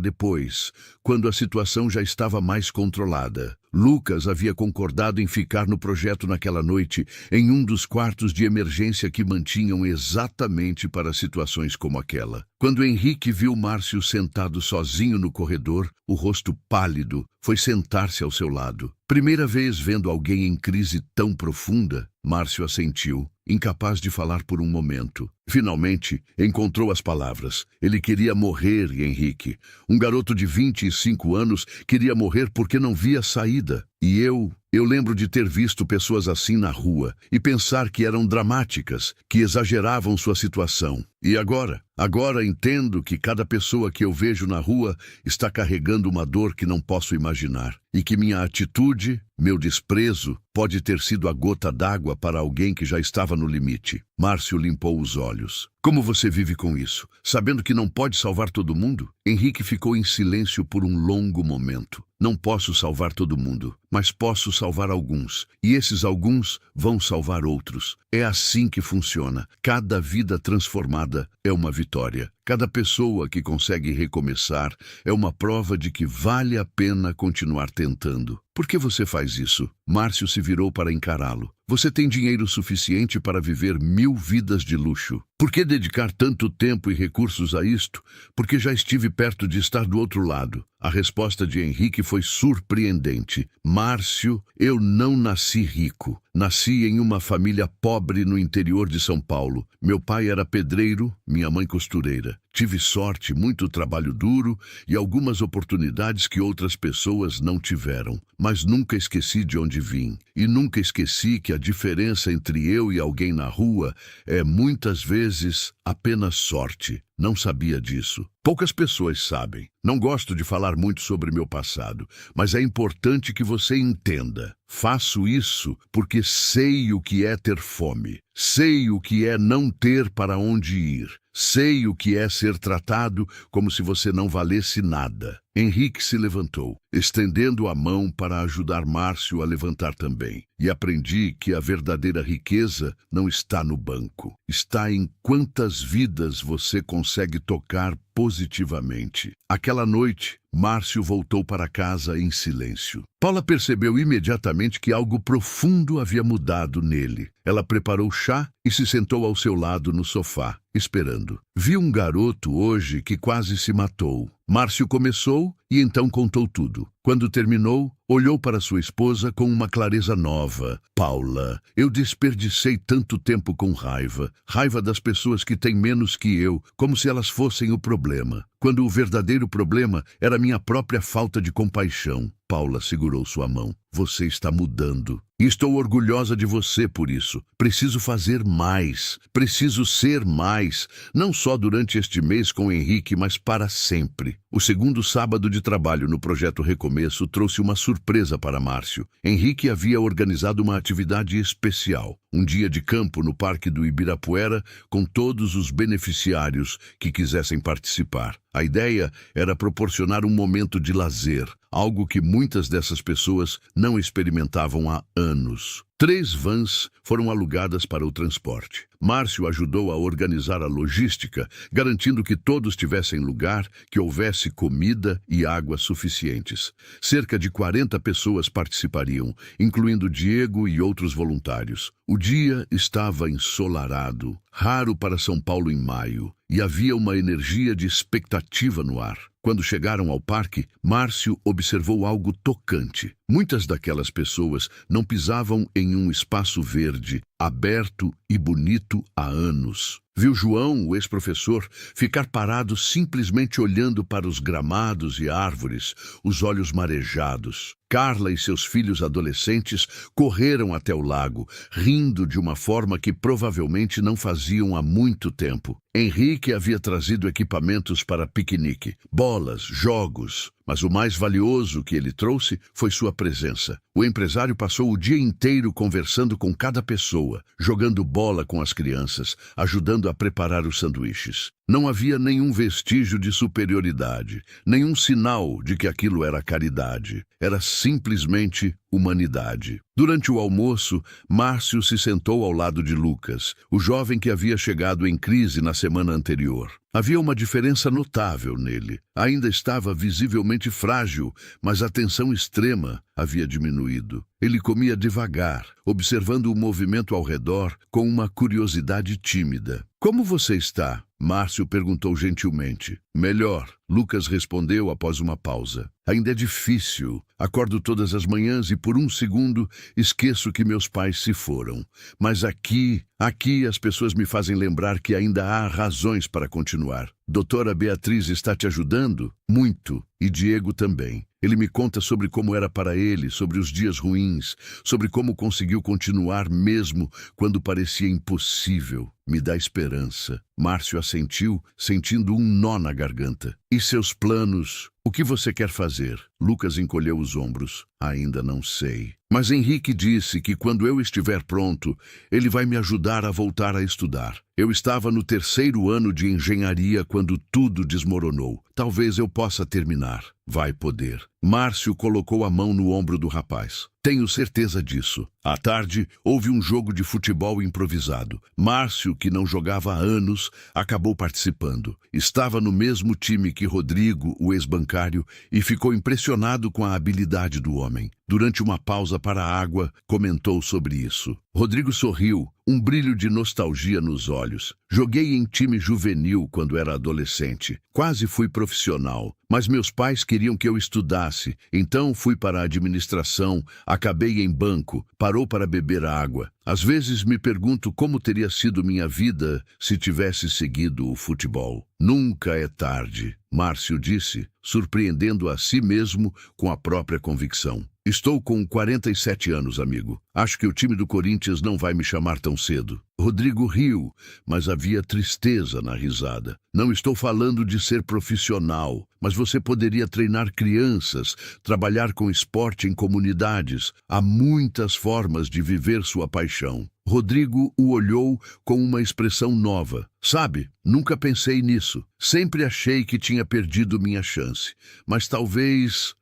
depois, quando a situação já estava mais controlada. Lucas havia concordado em ficar no projeto naquela noite, em um dos quartos de emergência que mantinham exatamente para situações como aquela. Quando Henrique viu Márcio sentado sozinho no corredor, o rosto pálido, foi sentar-se ao seu lado. Primeira vez vendo alguém em crise tão profunda, Márcio assentiu, incapaz de falar por um momento. Finalmente, encontrou as palavras. Ele queria morrer, Henrique. Um garoto de 25 anos queria morrer porque não via saída. E eu lembro de ter visto pessoas assim na rua e pensar que eram dramáticas, que exageravam sua situação. E agora entendo que cada pessoa que eu vejo na rua está carregando uma dor que não posso imaginar. E que minha atitude, meu desprezo, pode ter sido a gota d'água para alguém que já estava no limite. Márcio limpou os olhos. Como você vive com isso? Sabendo que não pode salvar todo mundo? Henrique ficou em silêncio por um longo momento. Não posso salvar todo mundo, mas posso salvar alguns. E esses alguns vão salvar outros. É assim que funciona. Cada vida transformada é uma vitória. Cada pessoa que consegue recomeçar é uma prova de que vale a pena continuar tentando. Por que você faz isso? Márcio se virou para encará-lo. Você tem dinheiro suficiente para viver 1000 vidas de luxo. Por que dedicar tanto tempo e recursos a isto? Porque já estive perto de estar do outro lado. A resposta de Henrique foi surpreendente. Márcio, eu não nasci rico. Nasci em uma família pobre no interior de São Paulo. Meu pai era pedreiro, minha mãe costureira. Tive sorte, muito trabalho duro e algumas oportunidades que outras pessoas não tiveram. Mas nunca esqueci de onde vim. E nunca esqueci que a diferença entre eu e alguém na rua é, muitas vezes, apenas sorte. Não sabia disso. Poucas pessoas sabem. Não gosto de falar muito sobre meu passado, mas é importante que você entenda. Faço isso porque sei o que é ter fome. Sei o que é não ter para onde ir. Sei o que é ser tratado como se você não valesse nada. Henrique se levantou, estendendo a mão para ajudar Márcio a levantar também. E aprendi que a verdadeira riqueza não está no banco. Está em quantas vidas você consegue tocar positivamente. Aquela noite, Márcio voltou para casa em silêncio. Paula percebeu imediatamente que algo profundo havia mudado nele. Ela preparou chá e se sentou ao seu lado no sofá, esperando. Vi um garoto hoje que quase se matou. Márcio começou e então contou tudo. Quando terminou, olhou para sua esposa com uma clareza nova. Paula, eu desperdicei tanto tempo com raiva. Raiva das pessoas que têm menos que eu, como se elas fossem o problema. Quando o verdadeiro problema era minha própria falta de compaixão. Paula segurou sua mão. Você está mudando. E estou orgulhosa de você por isso. Preciso fazer mais. Preciso ser mais. Não só durante este mês com Henrique, mas para sempre. O segundo sábado de trabalho no Projeto Recomeço trouxe uma surpresa para Márcio. Henrique havia organizado uma atividade especial. Um dia de campo no Parque do Ibirapuera com todos os beneficiários que quisessem participar. A ideia era proporcionar um momento de lazer, algo que muitas dessas pessoas não experimentavam há anos. 3 vans foram alugadas para o transporte. Márcio ajudou a organizar a logística, garantindo que todos tivessem lugar, que houvesse comida e água suficientes. Cerca de 40 pessoas participariam, incluindo Diego e outros voluntários. O dia estava ensolarado, raro para São Paulo em maio, e havia uma energia de expectativa no ar. Quando chegaram ao parque, Márcio observou algo tocante. Muitas daquelas pessoas não pisavam em um espaço verde, aberto e bonito há anos. Viu João, o ex-professor, ficar parado simplesmente olhando para os gramados e árvores, os olhos marejados. Carla e seus filhos adolescentes correram até o lago, rindo de uma forma que provavelmente não faziam há muito tempo. Henrique havia trazido equipamentos para piquenique, bolas, jogos, mas o mais valioso que ele trouxe foi sua presença. O empresário passou o dia inteiro conversando com cada pessoa, jogando bola com as crianças, ajudando a preparar os sanduíches. Não havia nenhum vestígio de superioridade, nenhum sinal de que aquilo era caridade. Era simplesmente humanidade. Durante o almoço, Márcio se sentou ao lado de Lucas, o jovem que havia chegado em crise na semana anterior. Havia uma diferença notável nele. Ainda estava visivelmente frágil, mas a tensão extrema havia diminuído. Ele comia devagar, observando o movimento ao redor com uma curiosidade tímida. Como você está? Márcio perguntou gentilmente. Melhor, Lucas respondeu após uma pausa. Ainda é difícil. Acordo todas as manhãs e por um segundo esqueço que meus pais se foram. Mas aqui as pessoas me fazem lembrar que ainda há razões para continuar. Doutora Beatriz está te ajudando? Muito. E Diego também. Ele me conta sobre como era para ele, sobre os dias ruins, sobre como conseguiu continuar mesmo quando parecia impossível. Me dá esperança. Márcio assentiu, sentindo um nó na garganta. E seus planos? O que você quer fazer? Lucas encolheu os ombros. Ainda não sei. Mas Henrique disse que quando eu estiver pronto, ele vai me ajudar a voltar a estudar. Eu estava no 3º ano de engenharia quando tudo desmoronou. Talvez eu possa terminar. Vai poder. Márcio colocou a mão no ombro do rapaz. Tenho certeza disso. À tarde, houve um jogo de futebol improvisado. Márcio, que não jogava há anos, acabou participando. Estava no mesmo time que Rodrigo, o ex-bancário, e ficou impressionado com a habilidade do homem. Durante uma pausa para a água, comentou sobre isso. Rodrigo sorriu, um brilho de nostalgia nos olhos. Joguei em time juvenil quando era adolescente. Quase fui profissional, mas meus pais queriam que eu estudasse. Então fui para a administração, acabei em banco, parou para beber água. Às vezes me pergunto como teria sido minha vida se tivesse seguido o futebol. Nunca é tarde, Márcio disse, surpreendendo a si mesmo com a própria convicção. Estou com 47 anos, amigo. Acho que o time do Corinthians não vai me chamar tão cedo. Rodrigo riu, mas havia tristeza na risada. Não estou falando de ser profissional, mas você poderia treinar crianças, trabalhar com esporte em comunidades. Há muitas formas de viver sua paixão. Rodrigo o olhou com uma expressão nova. Sabe, nunca pensei nisso. Sempre achei que tinha perdido minha chance. Mas talvez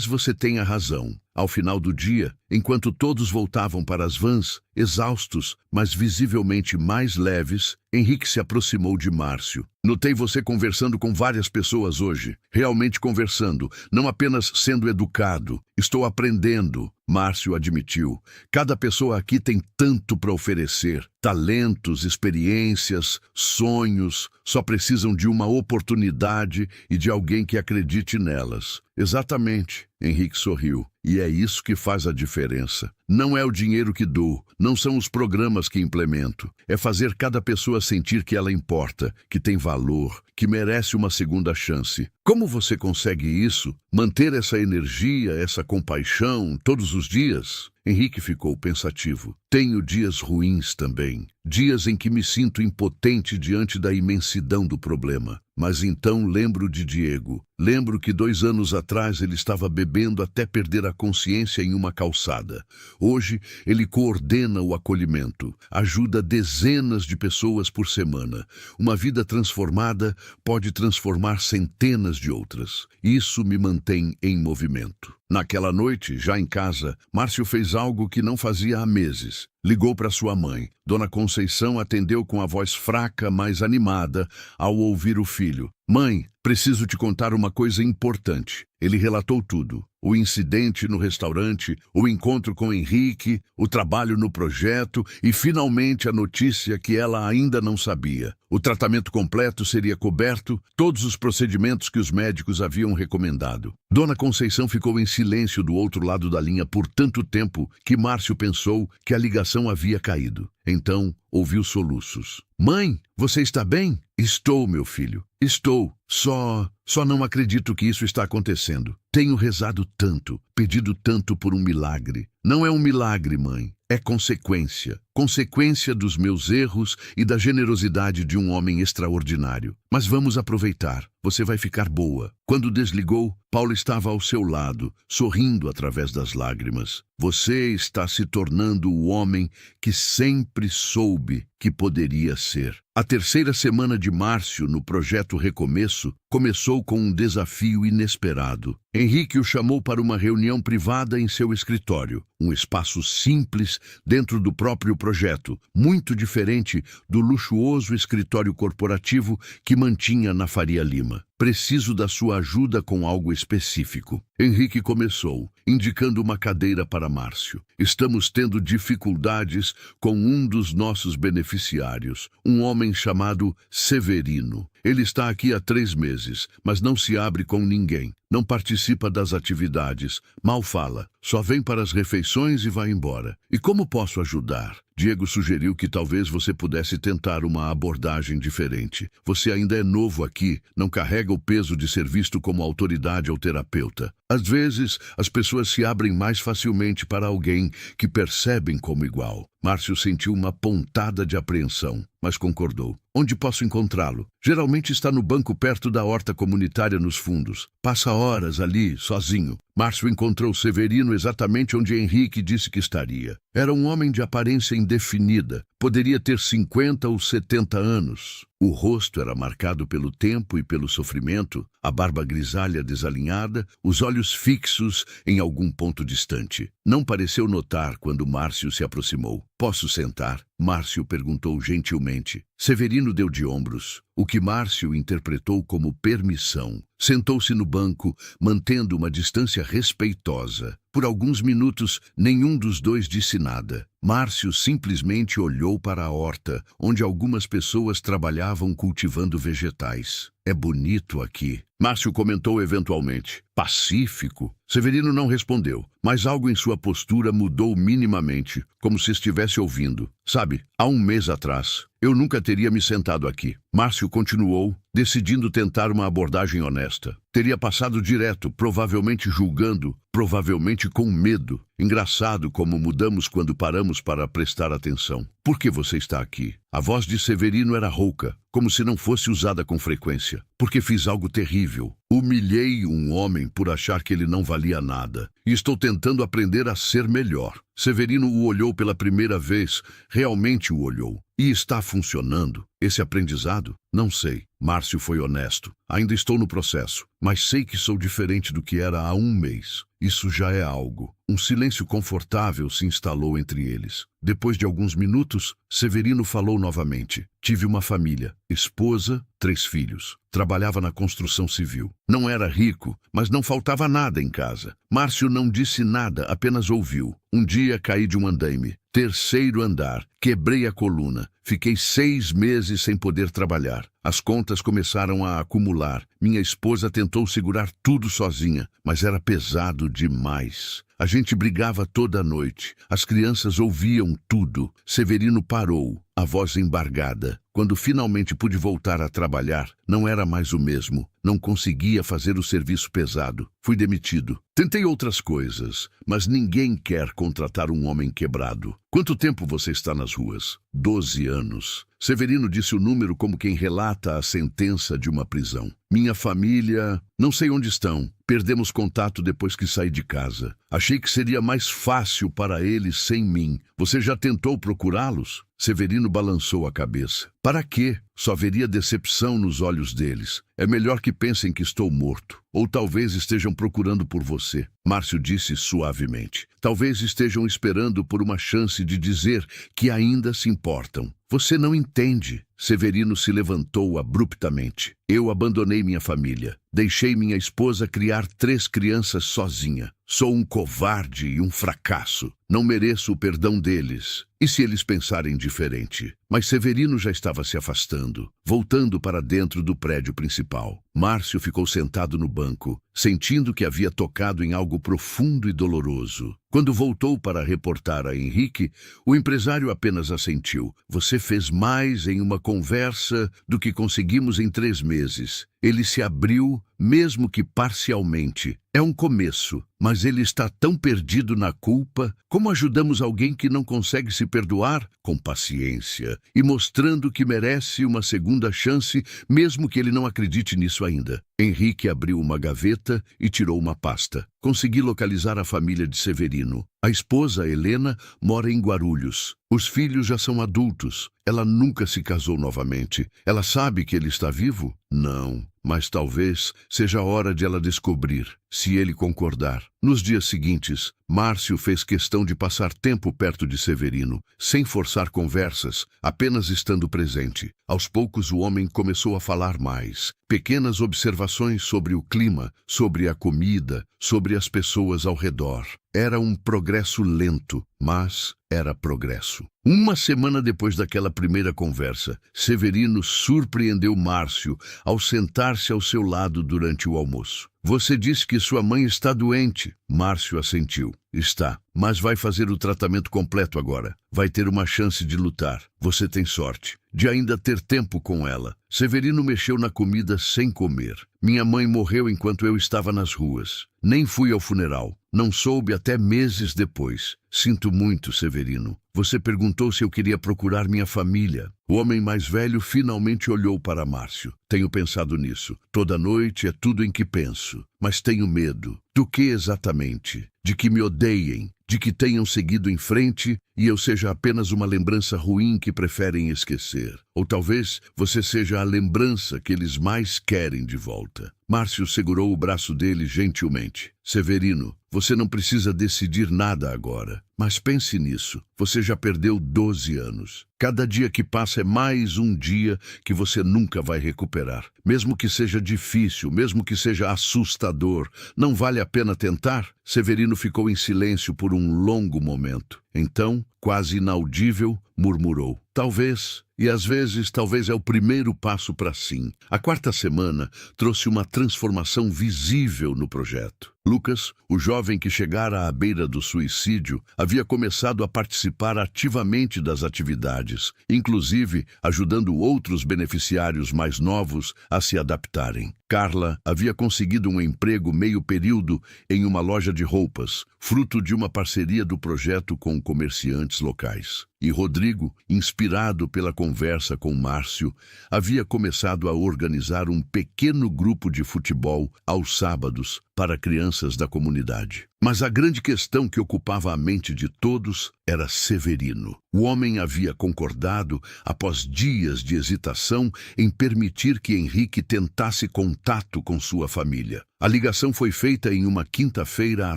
você tenha razão. Ao final do dia, enquanto todos voltavam para as vans, exaustos, mas visivelmente mais leves, Henrique se aproximou de Márcio. Notei você conversando com várias pessoas hoje. Realmente conversando, não apenas sendo educado. Estou aprendendo, Márcio admitiu. Cada pessoa aqui tem tanto para oferecer. Talentos, experiências, sonhos, só precisam de uma oportunidade e de alguém que acredite nelas. Exatamente, Henrique sorriu. E é isso que faz a diferença. Não é o dinheiro que dou, não são os programas que implemento. É fazer cada pessoa sentir que ela importa, que tem valor, que merece uma segunda chance. Como você consegue isso? Manter essa energia, essa compaixão todos os dias? Henrique ficou pensativo. Tenho dias ruins também. Dias em que me sinto impotente diante da imensidão do problema. Mas então lembro de Diego. Lembro que 2 anos atrás ele estava bebendo até perder a consciência em uma calçada. Hoje ele coordena o acolhimento. Ajuda dezenas de pessoas por semana. Uma vida transformada pode transformar centenas de outras. Isso me mantém em movimento. Naquela noite, já em casa, Márcio fez algo que não fazia há meses. Ligou para sua mãe. Dona Conceição atendeu com a voz fraca, mas animada, ao ouvir o filho. Mãe, preciso te contar uma coisa importante. Ele relatou tudo. O incidente no restaurante, o encontro com Henrique, o trabalho no projeto e, finalmente, a notícia que ela ainda não sabia. O tratamento completo seria coberto, todos os procedimentos que os médicos haviam recomendado. Dona Conceição ficou em silêncio do outro lado da linha por tanto tempo que Márcio pensou que a ligação havia caído. Então, ouviu soluços. Mãe, você está bem? Estou, meu filho. Estou. Só não acredito que isso está acontecendo. Tenho rezado tanto, pedido tanto por um milagre. Não é um milagre, mãe. É consequência. Consequência dos meus erros e da generosidade de um homem extraordinário. Mas vamos aproveitar. Você vai ficar boa. Quando desligou, Paulo estava ao seu lado, sorrindo através das lágrimas. Você está se tornando o homem que sempre soube que poderia ser. A 3ª semana de Márcio, no projeto Recomeço, começou com um desafio inesperado. Henrique o chamou para uma reunião privada em seu escritório, um espaço simples dentro do próprio projeto, muito diferente do luxuoso escritório corporativo que mantinha na Faria Lima. Preciso da sua ajuda com algo específico. Henrique começou, indicando uma cadeira para Márcio. Estamos tendo dificuldades com um dos nossos beneficiários, um homem chamado Severino. Ele está aqui há 3 meses, mas não se abre com ninguém. Não participa das atividades, mal fala, só vem para as refeições e vai embora. E como posso ajudar? Diego sugeriu que talvez você pudesse tentar uma abordagem diferente. Você ainda é novo aqui, não carrega o peso de ser visto como autoridade ou terapeuta. Às vezes, as pessoas se abrem mais facilmente para alguém que percebem como igual. Márcio sentiu uma pontada de apreensão, mas concordou. Onde posso encontrá-lo? Geralmente está no banco perto da horta comunitária nos fundos. Passa horas ali, sozinho. Márcio encontrou Severino exatamente onde Henrique disse que estaria. Era um homem de aparência indefinida. Poderia ter 50 ou 70 anos. O rosto era marcado pelo tempo e pelo sofrimento, a barba grisalha desalinhada, os olhos fixos em algum ponto distante. Não pareceu notar quando Márcio se aproximou. Posso sentar? Márcio perguntou gentilmente. Severino deu de ombros, o que Márcio interpretou como permissão. Sentou-se no banco, mantendo uma distância respeitosa. Por alguns minutos, nenhum dos dois disse nada. Márcio simplesmente olhou para a horta, onde algumas pessoas trabalhavam cultivando vegetais. É bonito aqui. Márcio comentou eventualmente. Pacífico? Severino não respondeu, mas algo em sua postura mudou minimamente, como se estivesse ouvindo. Sabe, há um mês atrás, eu nunca teria me sentado aqui. Márcio continuou, decidindo tentar uma abordagem honesta. Teria passado direto, provavelmente julgando, provavelmente com medo. Engraçado como mudamos quando paramos para prestar atenção. Por que você está aqui? A voz de Severino era rouca, como se não fosse usada com frequência. Porque fiz algo terrível. Humilhei um homem por achar que ele não valia nada. E estou tentando aprender a ser melhor. Severino o olhou pela primeira vez, realmente o olhou. E está funcionando? Esse aprendizado? Não sei. Márcio foi honesto. Ainda estou no processo, mas sei que sou diferente do que era há um mês. Isso já é algo. Um silêncio confortável se instalou entre eles. Depois de alguns minutos, Severino falou novamente. Tive uma família, esposa, 3 filhos. Trabalhava na construção civil. Não era rico, mas não faltava nada em casa. Márcio não disse nada, apenas ouviu. Um dia caí de um andaime. 3º andar. Quebrei a coluna. Fiquei 6 meses sem poder trabalhar. As contas começaram a acumular. Minha esposa tentou segurar tudo sozinha, mas era pesado demais. A gente brigava toda noite. As crianças ouviam tudo. Severino parou, a voz embargada. Quando finalmente pude voltar a trabalhar, não era mais o mesmo. Não conseguia fazer o serviço pesado. Fui demitido. Tentei outras coisas, mas ninguém quer contratar um homem quebrado. Quanto tempo você está nas ruas? 12 anos. Severino disse o número como quem relata a sentença de uma prisão. Minha família... não sei onde estão. Perdemos contato depois que saí de casa. Achei que seria mais fácil para eles sem mim. Você já tentou procurá-los? Severino balançou a cabeça. Para quê? Só veria decepção nos olhos deles. É melhor que pensem que estou morto. Ou talvez estejam procurando por você. Márcio disse suavemente. Talvez estejam esperando por uma chance de dizer que ainda se importam. Você não entende. Severino se levantou abruptamente. Eu abandonei minha família. Deixei minha esposa criar 3 crianças sozinha. Sou um covarde e um fracasso. Não mereço o perdão deles. E se eles pensarem diferente? Mas Severino já estava se afastando, voltando para dentro do prédio principal. Márcio ficou sentado no banco, sentindo que havia tocado em algo profundo e doloroso. Quando voltou para reportar a Henrique, o empresário apenas assentiu. Você fez mais em uma conversa do que conseguimos em 3 meses. Ele se abriu, mesmo que parcialmente. É um começo, mas ele está tão perdido na culpa. Como ajudamos alguém que não consegue se perdoar? Com paciência e mostrando que merece uma segunda chance, mesmo que ele não acredite nisso ainda. Henrique abriu uma gaveta e tirou uma pasta. Consegui localizar a família de Severino. A esposa, Helena, mora em Guarulhos. Os filhos já são adultos. Ela nunca se casou novamente. Ela sabe que ele está vivo? Não, mas talvez seja a hora de ela descobrir, se ele concordar. Nos dias seguintes, Márcio fez questão de passar tempo perto de Severino, sem forçar conversas, apenas estando presente. Aos poucos o homem começou a falar mais. Pequenas observações sobre o clima, sobre a comida, sobre as pessoas ao redor. Era um progresso lento, mas era progresso. Uma semana depois daquela primeira conversa, Severino surpreendeu Márcio ao sentar-se ao seu lado durante o almoço. Você disse que sua mãe está doente. Márcio assentiu. Está. mas vai fazer o tratamento completo agora. Vai ter uma chance de lutar. Você tem sorte de ainda ter tempo com ela. Severino mexeu na comida sem comer. Minha mãe morreu enquanto eu estava nas ruas. Nem fui ao funeral. Não soube até meses depois. Sinto muito, Severino. Você perguntou se eu queria procurar minha família. O homem mais velho finalmente olhou para Márcio. Tenho pensado nisso. Toda noite é tudo em que penso. Mas tenho medo. Do que exatamente? De que me odeiem, de que tenham seguido em frente e eu seja apenas uma lembrança ruim que preferem esquecer. Ou talvez você seja a lembrança que eles mais querem de volta. Márcio segurou o braço dele gentilmente. Severino, você não precisa decidir nada agora. Mas pense nisso. Você já perdeu 12 anos. Cada dia que passa é mais um dia que você nunca vai recuperar. Mesmo que seja difícil, mesmo que seja assustador, não vale a pena tentar? Severino ficou em silêncio por um longo momento. Então, quase inaudível, murmurou. Talvez, e às vezes talvez é o primeiro passo para sim. A quarta semana trouxe uma transformação visível no projeto. Lucas, o jovem que chegara à beira do suicídio, havia começado a participar ativamente das atividades, inclusive ajudando outros beneficiários mais novos a se adaptarem. Carla havia conseguido um emprego meio período em uma loja de roupas, fruto de uma parceria do projeto com comerciantes locais. E Rodrigo, inspirado pela conversa com Márcio, havia começado a organizar um pequeno grupo de futebol aos sábados para crianças da comunidade. Mas a grande questão que ocupava a mente de todos era Severino. O homem havia concordado, após dias de hesitação, em permitir que Henrique tentasse contato com sua família. A ligação foi feita em uma quinta-feira à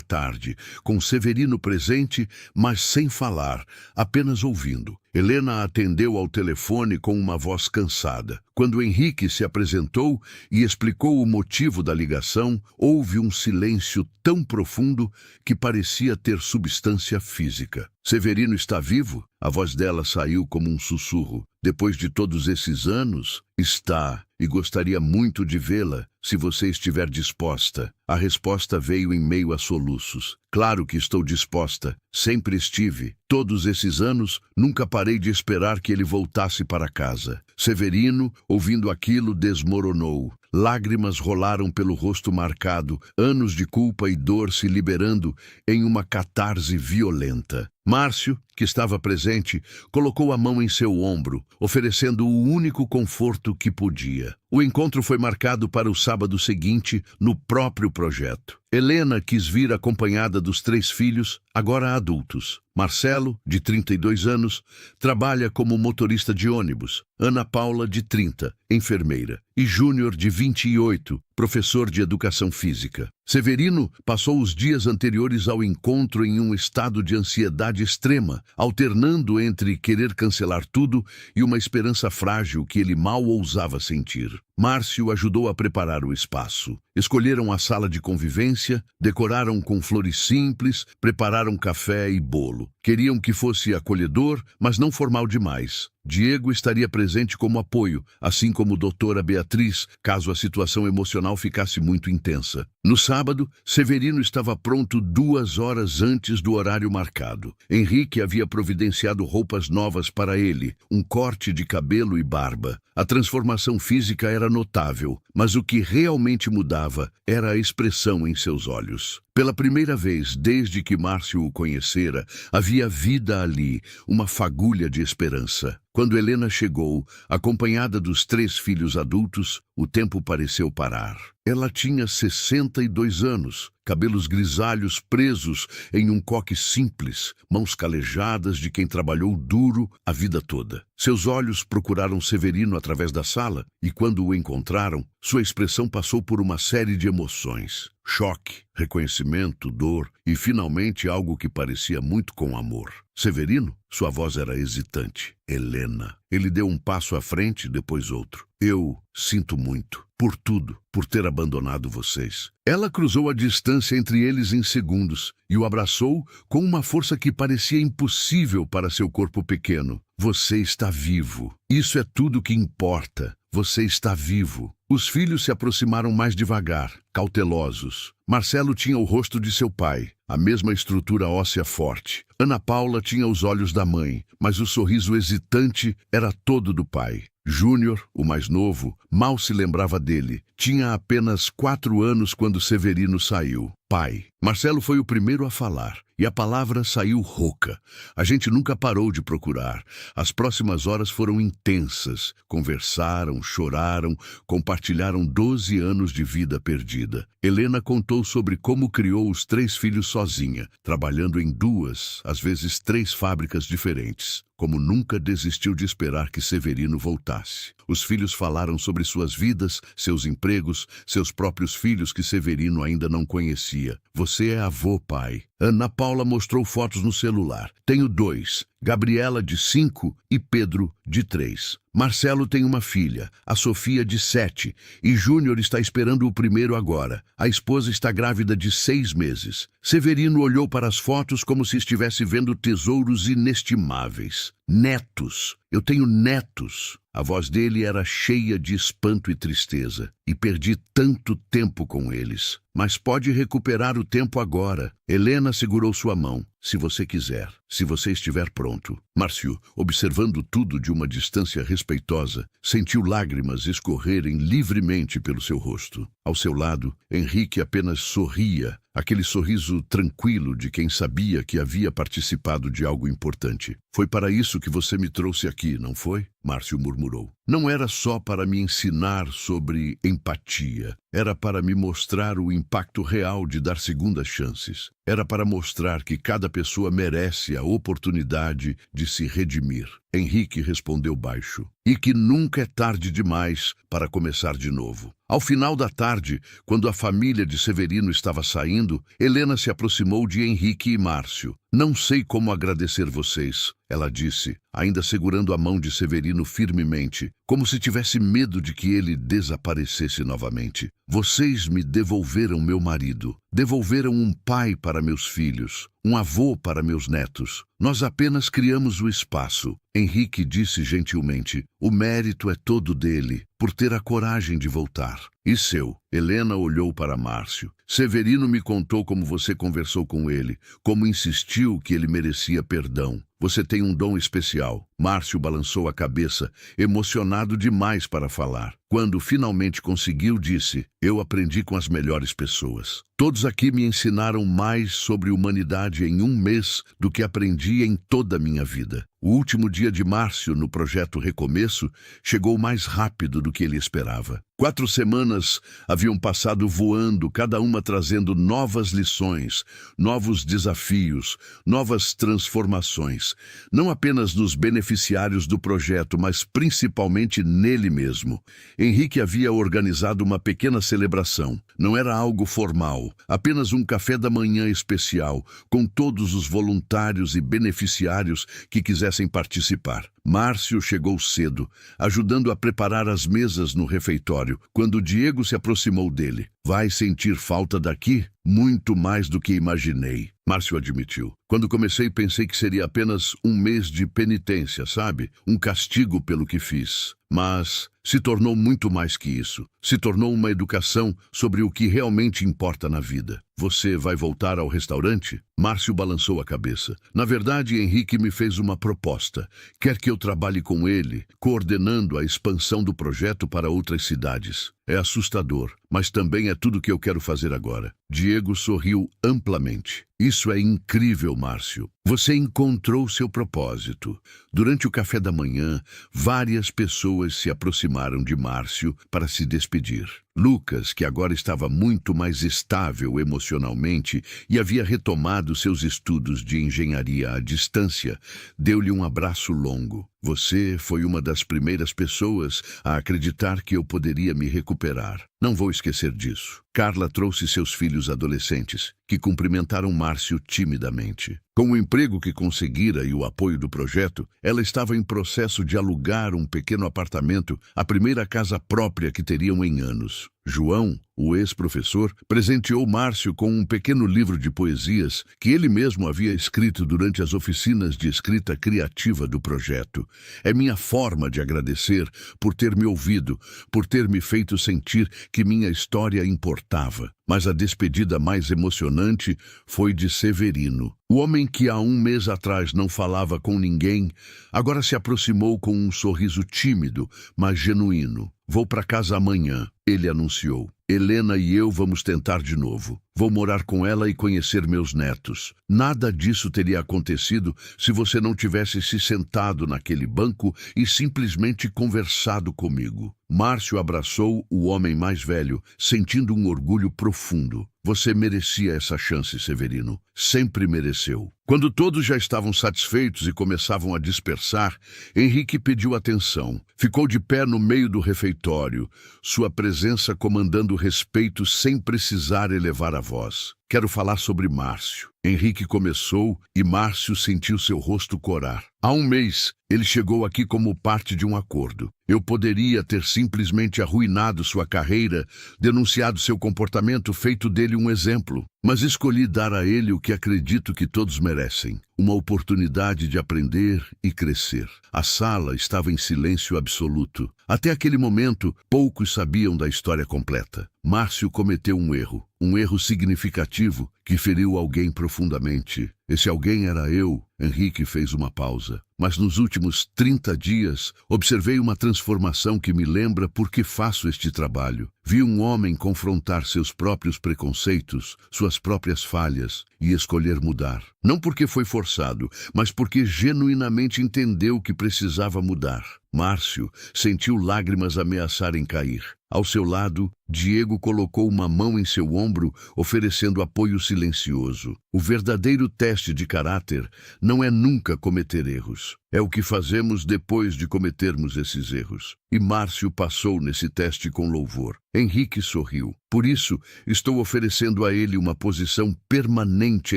tarde, com Severino presente, mas sem falar, apenas ouvindo. Helena atendeu ao telefone com uma voz cansada. Quando Henrique se apresentou e explicou o motivo da ligação, houve um silêncio tão profundo que parecia ter substância física. Severino está vivo? A voz dela saiu como um sussurro. Depois de todos esses anos, está, e gostaria muito de vê-la, se você estiver disposta. A resposta veio em meio a soluços. Claro que estou disposta. Sempre estive. Todos esses anos, nunca parei de esperar que ele voltasse para casa. Severino, ouvindo aquilo, desmoronou. Lágrimas rolaram pelo rosto marcado, anos de culpa e dor se liberando em uma catarse violenta. Márcio, que estava presente, colocou a mão em seu ombro, oferecendo o único conforto que podia. O encontro foi marcado para o sábado seguinte, no próprio projeto. Helena quis vir acompanhada dos 3 filhos, agora adultos. Marcelo, de 32 anos, trabalha como motorista de ônibus. Ana Paula, de 30, enfermeira. E Júnior, de 28, professor de educação física. Severino passou os dias anteriores ao encontro em um estado de ansiedade extrema, alternando entre querer cancelar tudo e uma esperança frágil que ele mal ousava sentir. Márcio ajudou a preparar o espaço. Escolheram a sala de convivência, decoraram com flores simples, prepararam café e bolo. Queriam que fosse acolhedor, mas não formal demais. Diego estaria presente como apoio, assim como doutora Beatriz, caso a situação emocional ficasse muito intensa. No sábado, Severino estava pronto 2 horas antes do horário marcado. Henrique havia providenciado roupas novas para ele, um corte de cabelo e barba. A transformação física era notável, mas o que realmente mudava era a expressão em seus olhos. Pela primeira vez desde que Márcio o conhecera, havia vida ali, uma fagulha de esperança. Quando Helena chegou, acompanhada dos 3 filhos adultos, o tempo pareceu parar. Ela tinha 62 anos, cabelos grisalhos presos em um coque simples, mãos calejadas de quem trabalhou duro a vida toda. Seus olhos procuraram Severino através da sala e, quando o encontraram, sua expressão passou por uma série de emoções. Choque, reconhecimento, dor e, finalmente, algo que parecia muito com amor. Severino? Sua voz era hesitante. Helena. Ele deu um passo à frente, depois outro. Eu sinto muito. Por tudo. Por ter abandonado vocês. Ela cruzou a distância entre eles em segundos e o abraçou com uma força que parecia impossível para seu corpo pequeno. Você está vivo. Isso é tudo que importa. Você está vivo. Os filhos se aproximaram mais devagar, cautelosos. Marcelo tinha o rosto de seu pai, a mesma estrutura óssea forte. Ana Paula tinha os olhos da mãe, mas o sorriso hesitante era todo do pai. Júnior, o mais novo, mal se lembrava dele. Tinha apenas 4 anos quando Severino saiu. Pai. Marcelo foi o primeiro a falar, e a palavra saiu rouca. A gente nunca parou de procurar. As próximas horas foram intensas. Conversaram, choraram, compartilharam 12 anos de vida perdida. Helena contou sobre como criou os 3 filhos sozinha, trabalhando em 2, às vezes 3 fábricas diferentes. Como nunca desistiu de esperar que Severino voltasse. Os filhos falaram sobre suas vidas, seus empregos, seus próprios filhos que Severino ainda não conhecia. Você é avô, pai. Ana Paula mostrou fotos no celular. Tenho 2, Gabriela de 5 e Pedro de 3. Marcelo tem uma filha, a Sofia de 7, e Júnior está esperando o primeiro agora. A esposa está grávida de 6 meses. Severino olhou para as fotos como se estivesse vendo tesouros inestimáveis. Netos. Eu tenho netos. A voz dele era cheia de espanto e tristeza. E perdi tanto tempo com eles. Mas pode recuperar o tempo agora. Helena segurou sua mão. Se você quiser, se você estiver pronto. Márcio, observando tudo de uma distância respeitosa, sentiu lágrimas escorrerem livremente pelo seu rosto. Ao seu lado, Henrique apenas sorria, aquele sorriso tranquilo de quem sabia que havia participado de algo importante. Foi para isso que você me trouxe aqui, não foi? Márcio murmurou. Não era só para me ensinar sobre empatia. Era para me mostrar o impacto real de dar segundas chances. Era para mostrar que cada pessoa merece a oportunidade de se redimir. Henrique respondeu baixo. E que nunca é tarde demais para começar de novo. Ao final da tarde, quando a família de Severino estava saindo, Helena se aproximou de Henrique e Márcio. Não sei como agradecer vocês, ela disse, ainda segurando a mão de Severino firmemente, como se tivesse medo de que ele desaparecesse novamente. Vocês me devolveram meu marido, devolveram um pai para meus filhos, um avô para meus netos. Nós apenas criamos o espaço. Henrique disse gentilmente, o mérito é todo dele, por ter a coragem de voltar. E seu? Helena olhou para Márcio. Severino me contou como você conversou com ele, como insistiu que ele merecia perdão. Você tem um dom especial. Márcio balançou a cabeça, emocionado demais para falar. Quando finalmente conseguiu, disse, eu aprendi com as melhores pessoas. Todos aqui me ensinaram mais sobre humanidade em 1 mês do que aprendi em toda a minha vida. O último dia de Márcio no projeto Recomeço chegou mais rápido do que ele esperava. 4 semanas haviam passado voando, cada uma trazendo novas lições, novos desafios, novas transformações. Não apenas nos beneficiários do projeto, mas principalmente nele mesmo. Henrique havia organizado uma pequena celebração. Não era algo formal, apenas um café da manhã especial, com todos os voluntários e beneficiários que quisessem participar. Márcio chegou cedo, ajudando a preparar as mesas no refeitório, quando Diego se aproximou dele. Vai sentir falta daqui? Muito mais do que imaginei, Márcio admitiu. Quando comecei, pensei que seria apenas 1 mês de penitência, sabe? Um castigo pelo que fiz. Mas se tornou muito mais que isso. Se tornou uma educação sobre o que realmente importa na vida. Você vai voltar ao restaurante? Márcio balançou a cabeça. Na verdade, Henrique me fez uma proposta. Quer que eu trabalhe com ele, coordenando a expansão do projeto para outras cidades. É assustador, mas também é tudo que eu quero fazer agora. Diego sorriu amplamente. Isso é incrível, Márcio. Você encontrou seu propósito. Durante o café da manhã, várias pessoas se aproximaram de Márcio para se despedir. Lucas, que agora estava muito mais estável emocionalmente e havia retomado seus estudos de engenharia à distância, deu-lhe um abraço longo. Você foi uma das primeiras pessoas a acreditar que eu poderia me recuperar. Não vou esquecer disso. Carla trouxe seus filhos adolescentes, que cumprimentaram Márcio timidamente. Com o emprego que conseguira e o apoio do projeto, ela estava em processo de alugar um pequeno apartamento, a primeira casa própria que teriam em anos. João, o ex-professor, presenteou Márcio com um pequeno livro de poesias que ele mesmo havia escrito durante as oficinas de escrita criativa do projeto. É minha forma de agradecer por ter me ouvido, por ter me feito sentir que minha história importava. importava, mas a despedida mais emocionante foi de Severino. O homem que há um mês atrás não falava com ninguém, agora se aproximou com um sorriso tímido, mas genuíno. "Vou para casa amanhã", ele anunciou. "Helena e eu vamos tentar de novo. Vou morar com ela e conhecer meus netos. Nada disso teria acontecido se você não tivesse se sentado naquele banco e simplesmente conversado comigo." Márcio abraçou o homem mais velho, sentindo um orgulho profundo. "Você merecia essa chance, Severino. Sempre mereceu." Quando todos já estavam satisfeitos e começavam a dispersar, Henrique pediu atenção. Ficou de pé no meio do refeitório, sua presença comandando respeito sem precisar elevar a voz. "Quero falar sobre Márcio." Henrique começou e Márcio sentiu seu rosto corar. "Há um mês, ele chegou aqui como parte de um acordo. Eu poderia ter simplesmente arruinado sua carreira, denunciado seu comportamento, feito dele um exemplo. Mas escolhi dar a ele o que acredito que todos merecem: uma oportunidade de aprender e crescer." A sala estava em silêncio absoluto. Até aquele momento, poucos sabiam da história completa. Márcio cometeu um erro significativo que feriu alguém profundamente. Esse alguém era eu. Henrique fez uma pausa. "Mas nos últimos 30 dias, observei uma transformação que me lembra por que faço este trabalho. Vi um homem confrontar seus próprios preconceitos, suas próprias falhas, e escolher mudar. Não porque foi forçado, mas porque genuinamente entendeu que precisava mudar." Márcio sentiu lágrimas ameaçarem cair. Ao seu lado, Diego colocou uma mão em seu ombro, oferecendo apoio silencioso. O verdadeiro teste de caráter não é nunca cometer erros. É o que fazemos depois de cometermos esses erros. E Márcio passou nesse teste com louvor. Henrique sorriu. "Por isso, estou oferecendo a ele uma posição permanente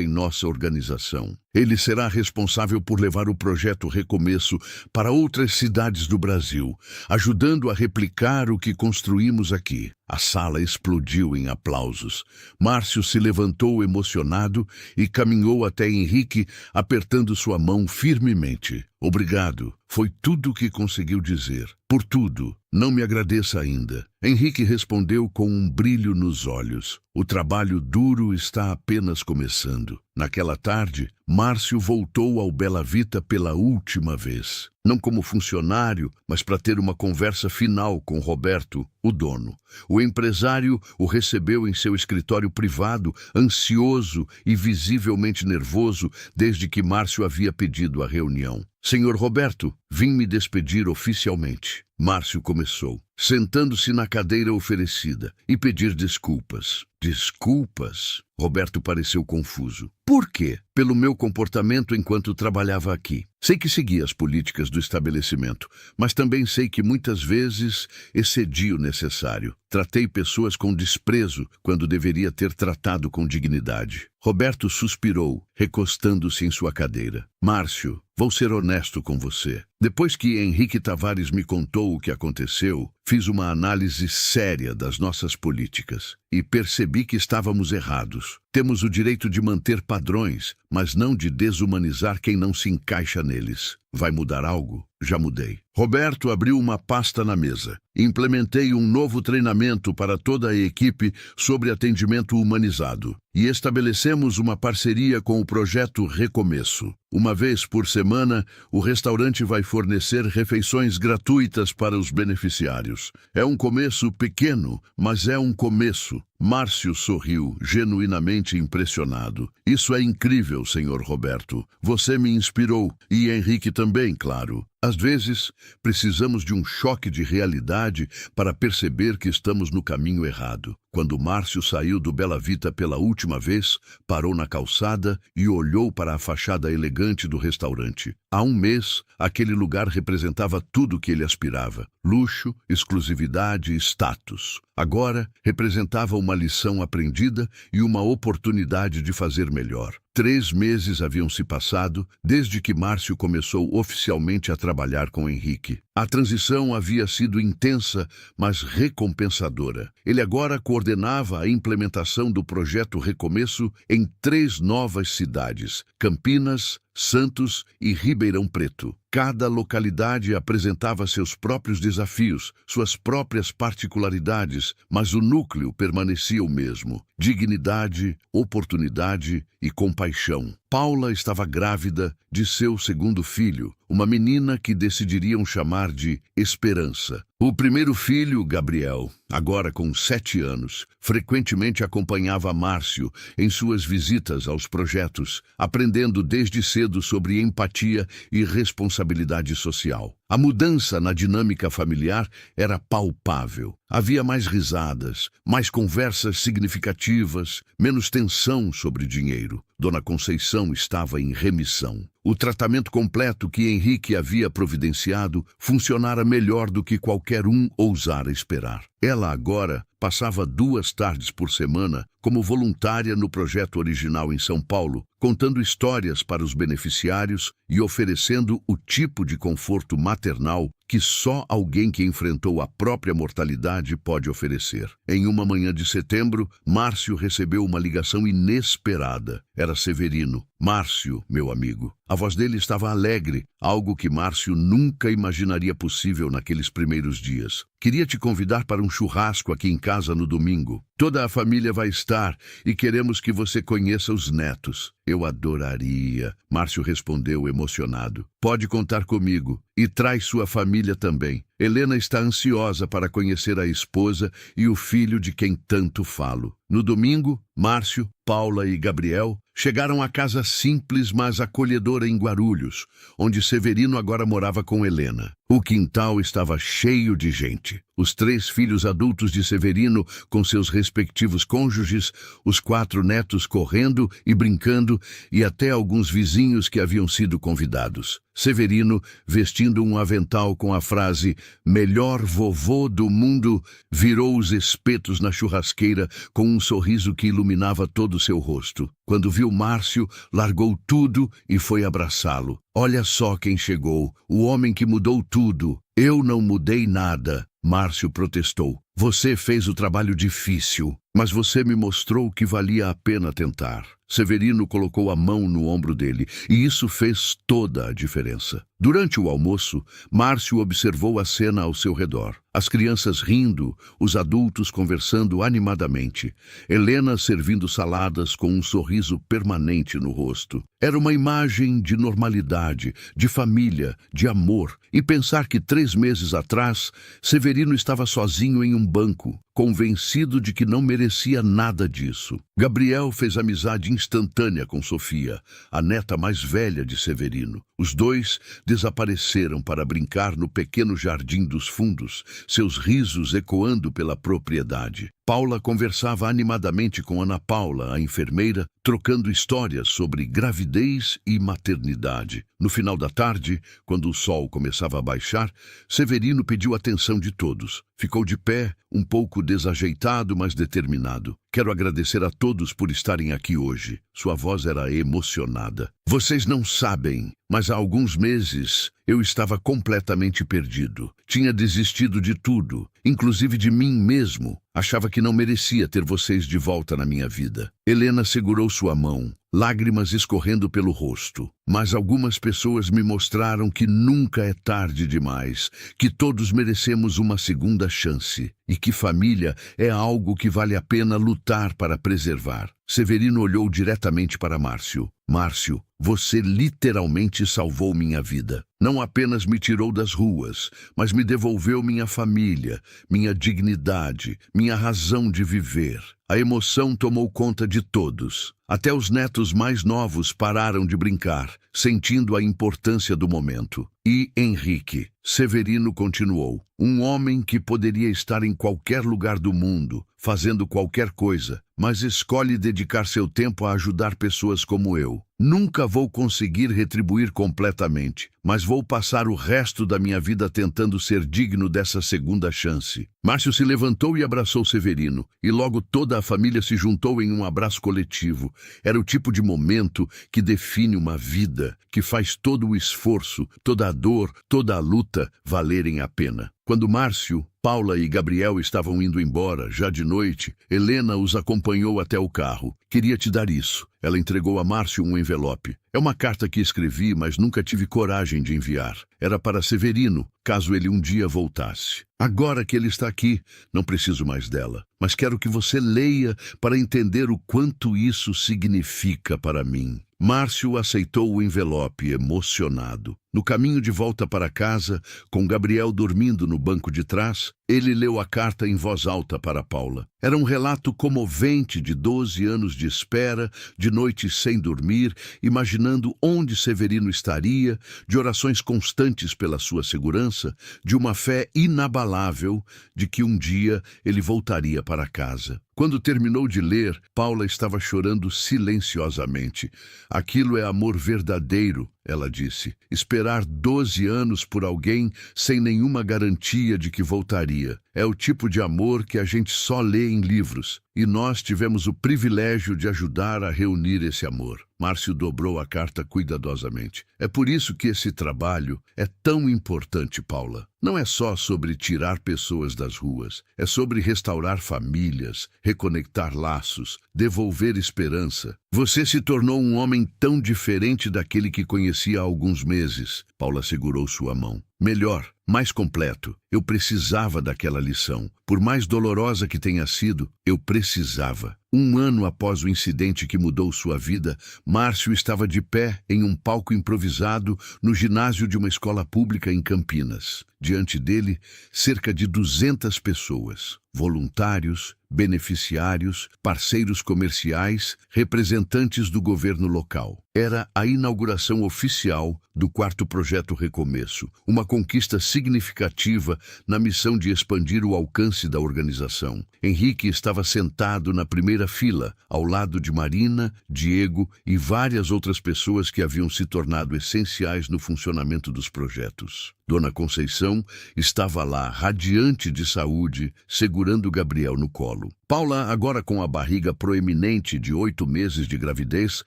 em nossa organização. Ele será responsável por levar o projeto Recomeço para outras cidades do Brasil, ajudando a replicar o que construímos aqui." A sala explodiu em aplausos. Márcio se levantou emocionado e caminhou até Henrique, apertando sua mão firmemente. "Obrigado. Foi tudo o que conseguiu dizer. Por tudo. Não me agradeça ainda." Henrique respondeu com um brilho nos olhos. "O trabalho duro está apenas começando." Naquela tarde, Márcio voltou ao Bela Vita pela última vez. Não como funcionário, mas para ter uma conversa final com Roberto, o dono. O empresário o recebeu em seu escritório privado, ansioso e visivelmente nervoso, desde que Márcio havia pedido a reunião. "Senhor Roberto, vim me despedir oficialmente." Márcio começou, sentando-se na cadeira oferecida, "e pedir desculpas." "Desculpas?" Roberto pareceu confuso. "Por quê?" "Pelo meu comportamento enquanto trabalhava aqui. Sei que segui as políticas do estabelecimento, mas também sei que muitas vezes excedi o necessário. Tratei pessoas com desprezo quando deveria ter tratado com dignidade." Roberto suspirou, recostando-se em sua cadeira. "Márcio, vou ser honesto com você. Depois que Henrique Tavares me contou o que aconteceu, fiz uma análise séria das nossas políticas e percebi que estávamos errados. Temos o direito de manter padrões, mas não de desumanizar quem não se encaixa neles. Vai mudar algo? Já mudei." Roberto abriu uma pasta na mesa. "Implementei um novo treinamento para toda a equipe sobre atendimento humanizado e estabelecemos uma parceria com o projeto Recomeço. Uma vez por semana, o restaurante vai fornecer refeições gratuitas para os beneficiários. É um começo pequeno, mas é um começo." Márcio sorriu, genuinamente impressionado. "Isso é incrível, senhor Roberto. Você me inspirou, e Henrique também, claro. Às vezes, precisamos de um choque de realidade para perceber que estamos no caminho errado." Quando Márcio saiu do Bela Vita pela última vez, parou na calçada e olhou para a fachada elegante do restaurante. Há um mês, aquele lugar representava tudo o que ele aspirava: luxo, exclusividade e status. Agora, representava uma lição aprendida e uma oportunidade de fazer melhor. 3 meses haviam se passado desde que Márcio começou oficialmente a trabalhar com Henrique. A transição havia sido intensa, mas recompensadora. Ele agora coordenava a implementação do projeto Recomeço em 3 novas cidades: Campinas, Santos e Ribeirão Preto. Cada localidade apresentava seus próprios desafios, suas próprias particularidades, mas o núcleo permanecia o mesmo: dignidade, oportunidade e compaixão. Paula estava grávida de seu segundo filho, uma menina que decidiriam chamar de Esperança. O primeiro filho, Gabriel, agora com 7 anos, frequentemente acompanhava Márcio em suas visitas aos projetos, aprendendo desde cedo sobre empatia e responsabilidade social. A mudança na dinâmica familiar era palpável. Havia mais risadas, mais conversas significativas, menos tensão sobre dinheiro. Dona Conceição estava em remissão. O tratamento completo que Henrique havia providenciado funcionara melhor do que qualquer um ousara esperar. Ela agora passava 2 tardes por semana como voluntária no projeto original em São Paulo, contando histórias para os beneficiários e oferecendo o tipo de conforto maternal que só alguém que enfrentou a própria mortalidade pode oferecer. Em uma manhã de setembro, Márcio recebeu uma ligação inesperada. Era Severino. Márcio, meu amigo. A voz dele estava alegre, algo que Márcio nunca imaginaria possível naqueles primeiros dias. Queria te convidar para um churrasco aqui em casa no domingo. Toda a família vai estar e queremos que você conheça os netos. Eu adoraria, Márcio respondeu emocionado. Pode contar comigo e traz sua família também. Helena está ansiosa para conhecer a esposa e o filho de quem tanto falo. No domingo, Márcio, Paula e Gabriel chegaram à casa simples, mas acolhedora em Guarulhos, onde Severino agora morava com Helena. O quintal estava cheio de gente. Os 3 filhos adultos de Severino, com seus respectivos cônjuges, os 4 netos correndo e brincando, e até alguns vizinhos que haviam sido convidados. Severino, vestindo um avental com a frase "Melhor vovô do mundo", virou os espetos na churrasqueira com um sorriso que iluminava todo o seu rosto. Quando viu Márcio, largou tudo e foi abraçá-lo. Olha só quem chegou, o homem que mudou tudo. Eu não mudei nada, Márcio protestou. Você fez o trabalho difícil, mas você me mostrou que valia a pena tentar. Severino colocou a mão no ombro dele, e isso fez toda a diferença. Durante o almoço, Márcio observou a cena ao seu redor. As crianças rindo, os adultos conversando animadamente. Helena servindo saladas com um sorriso permanente no rosto. Era uma imagem de normalidade, de família, de amor. E pensar que 3 meses atrás, Severino estava sozinho em um banco, convencido de que não merecia nada disso. Gabriel fez amizade instantânea com Sofia, a neta mais velha de Severino. Os 2 desapareceram para brincar no pequeno jardim dos fundos, seus risos ecoando pela propriedade. Paula conversava animadamente com Ana Paula, a enfermeira, trocando histórias sobre gravidez e maternidade. No final da tarde, quando o sol começava a baixar, Severino pediu atenção de todos. Ficou de pé, um pouco desajeitado, mas determinado. Quero agradecer a todos por estarem aqui hoje. Sua voz era emocionada. Vocês não sabem, mas há alguns meses eu estava completamente perdido. Tinha desistido de tudo, inclusive de mim mesmo. Achava que não merecia ter vocês de volta na minha vida. Helena segurou sua mão, lágrimas escorrendo pelo rosto. Mas algumas pessoas me mostraram que nunca é tarde demais, que todos merecemos uma segunda chance e que família é algo que vale a pena lutar para preservar. Severino olhou diretamente para Márcio. Márcio, você literalmente salvou minha vida. Não apenas me tirou das ruas, mas me devolveu minha família, minha dignidade, minha razão de viver. A emoção tomou conta de todos. Até os netos mais novos pararam de brincar, sentindo a importância do momento. E Henrique, Severino continuou, um homem que poderia estar em qualquer lugar do mundo, fazendo qualquer coisa, mas escolhe dedicar seu tempo a ajudar pessoas como eu. Nunca vou conseguir retribuir completamente, mas vou passar o resto da minha vida tentando ser digno dessa segunda chance. Márcio se levantou e abraçou Severino, e logo toda a família se juntou em um abraço coletivo. Era o tipo de momento que define uma vida, que faz todo o esforço, toda a dor, toda a luta valerem a pena. Quando Márcio, Paula e Gabriel estavam indo embora, já de noite. Helena os acompanhou até o carro. Queria te dar isso. Ela entregou a Márcio um envelope. É uma carta que escrevi, mas nunca tive coragem de enviar. Era para Severino, caso ele um dia voltasse. Agora que ele está aqui, não preciso mais dela. Mas quero que você leia para entender o quanto isso significa para mim. Márcio aceitou o envelope, emocionado. No caminho de volta para casa, com Gabriel dormindo no banco de trás, ele leu a carta em voz alta para Paula. Era um relato comovente de 12 anos de espera, de noites sem dormir, imaginando onde Severino estaria, de orações constantes pela sua segurança, de uma fé inabalável de que um dia ele voltaria para casa. Quando terminou de ler, Paula estava chorando silenciosamente. Aquilo é amor verdadeiro, ela disse. Esperar 12 anos por alguém sem nenhuma garantia de que voltaria. É o tipo de amor que a gente só lê em livros. E nós tivemos o privilégio de ajudar a reunir esse amor. Márcio dobrou a carta cuidadosamente. É por isso que esse trabalho é tão importante, Paula. Não é só sobre tirar pessoas das ruas. É sobre restaurar famílias, reconectar laços, devolver esperança. Você se tornou um homem tão diferente daquele que conhecia há alguns meses. Paula segurou sua mão. Melhor, mais completo. Eu precisava daquela lição. Por mais dolorosa que tenha sido, eu precisava. Um ano após o incidente que mudou sua vida, Márcio estava de pé em um palco improvisado no ginásio de uma escola pública em Campinas. Diante dele, cerca de 200 pessoas. Voluntários, beneficiários, parceiros comerciais, representantes do governo local. Era a inauguração oficial do 4º Projeto Recomeço, uma conquista significativa na missão de expandir o alcance da organização. Henrique estava sentado na primeira fila, ao lado de Marina, Diego e várias outras pessoas que haviam se tornado essenciais no funcionamento dos projetos. Dona Conceição estava lá, radiante de saúde, segurando Gabriel no colo. Paula, agora com a barriga proeminente de 8 meses de gravidez,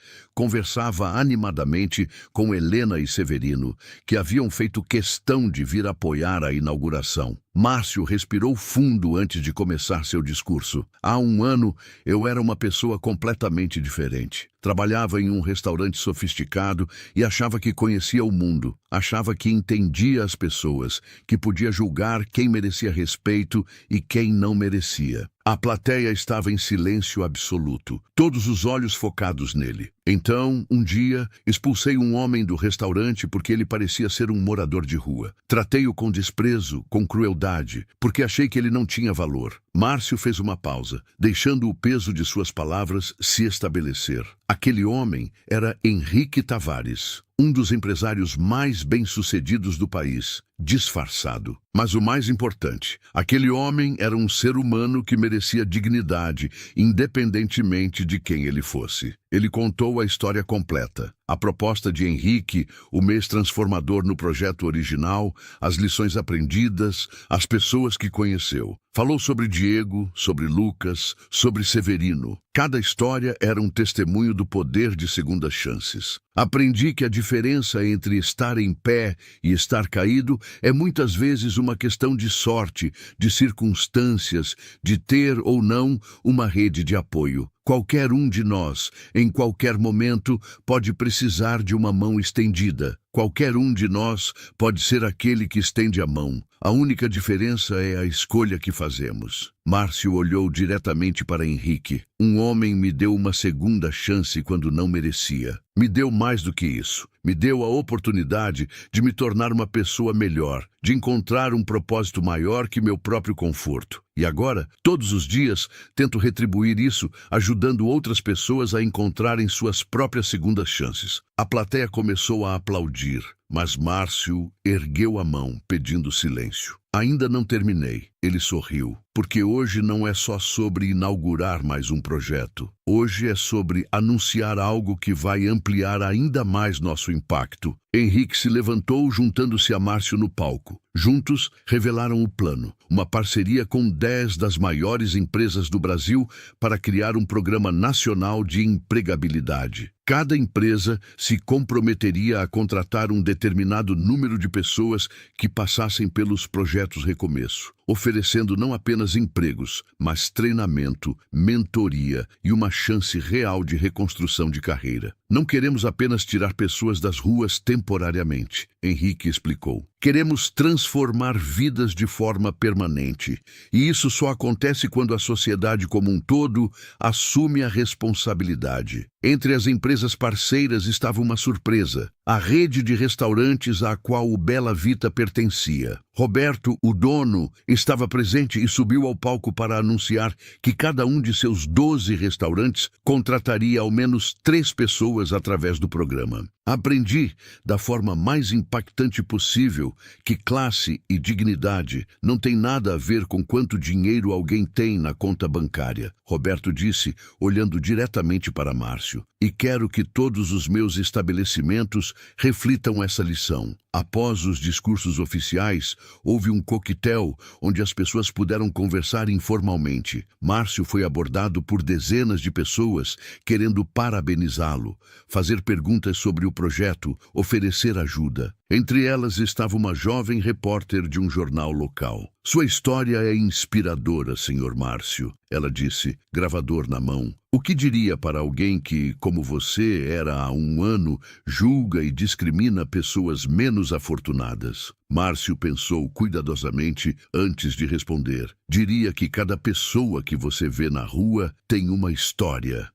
conversava animadamente com Helena e Severino, que haviam feito questão de vir apoiar a inauguração. Márcio respirou fundo antes de começar seu discurso. Há um ano, eu era uma pessoa completamente diferente. Trabalhava em um restaurante sofisticado e achava que conhecia o mundo. Achava que entendia as pessoas, que podia julgar quem merecia respeito e quem não merecia. A plateia estava em silêncio absoluto, todos os olhos focados nele. Então, um dia, expulsei um homem do restaurante porque ele parecia ser um morador de rua. Tratei-o com desprezo, com crueldade, porque achei que ele não tinha valor. Márcio fez uma pausa, deixando o peso de suas palavras se estabelecer. Aquele homem era Henrique Tavares, um dos empresários mais bem-sucedidos do país, disfarçado. Mas o mais importante, aquele homem era um ser humano que merecia dignidade, independentemente de quem ele fosse. Ele contou a história completa. A proposta de Henrique, o mês transformador no projeto original, as lições aprendidas, as pessoas que conheceu. Falou sobre Diego, sobre Lucas, sobre Severino. Cada história era um testemunho do poder de segundas chances. Aprendi que a diferença entre estar em pé e estar caído é muitas vezes uma questão de sorte, de circunstâncias, de ter ou não uma rede de apoio. Qualquer um de nós, em qualquer momento, pode precisar de uma mão estendida. Qualquer um de nós pode ser aquele que estende a mão. A única diferença é a escolha que fazemos. Márcio olhou diretamente para Henrique. Um homem me deu uma segunda chance quando não merecia. Me deu mais do que isso. Me deu a oportunidade de me tornar uma pessoa melhor, de encontrar um propósito maior que meu próprio conforto. E agora, todos os dias, tento retribuir isso, ajudando outras pessoas a encontrarem suas próprias segundas chances. A plateia começou a aplaudir, mas Márcio ergueu a mão, pedindo silêncio. Ainda não terminei. Ele sorriu, porque hoje não é só sobre inaugurar mais um projeto. Hoje é sobre anunciar algo que vai ampliar ainda mais nosso impacto. Henrique se levantou, juntando-se a Márcio no palco. Juntos, revelaram o plano, uma parceria com 10 das maiores empresas do Brasil para criar um programa nacional de empregabilidade. Cada empresa se comprometeria a contratar um determinado número de pessoas que passassem pelos projetos Recomeço. oferecendo não apenas empregos, mas treinamento, mentoria e uma chance real de reconstrução de carreira. Não queremos apenas tirar pessoas das ruas temporariamente, Henrique explicou. Queremos transformar vidas de forma permanente. E isso só acontece quando a sociedade como um todo assume a responsabilidade. Entre as empresas parceiras estava uma surpresa: a rede de restaurantes à qual o Bela Vita pertencia. Roberto, o dono, estava presente e subiu ao palco para anunciar que cada um de seus 12 restaurantes contrataria ao menos 3 pessoas através do programa. Aprendi, da forma mais impactante possível, que classe e dignidade não tem nada a ver com quanto dinheiro alguém tem na conta bancária, Roberto disse, olhando diretamente para Márcio. E quero que todos os meus estabelecimentos reflitam essa lição. Após os discursos oficiais, houve um coquetel onde as pessoas puderam conversar informalmente. Márcio foi abordado por dezenas de pessoas querendo parabenizá-lo, fazer perguntas sobre o projeto, oferecer ajuda. Entre elas estava uma jovem repórter de um jornal local. Sua história é inspiradora, Sr. Márcio, ela disse, gravador na mão. O que diria para alguém que, como você era há um ano, julga e discrimina pessoas menos afortunadas? Márcio pensou cuidadosamente antes de responder. Diria que cada pessoa que você vê na rua tem uma história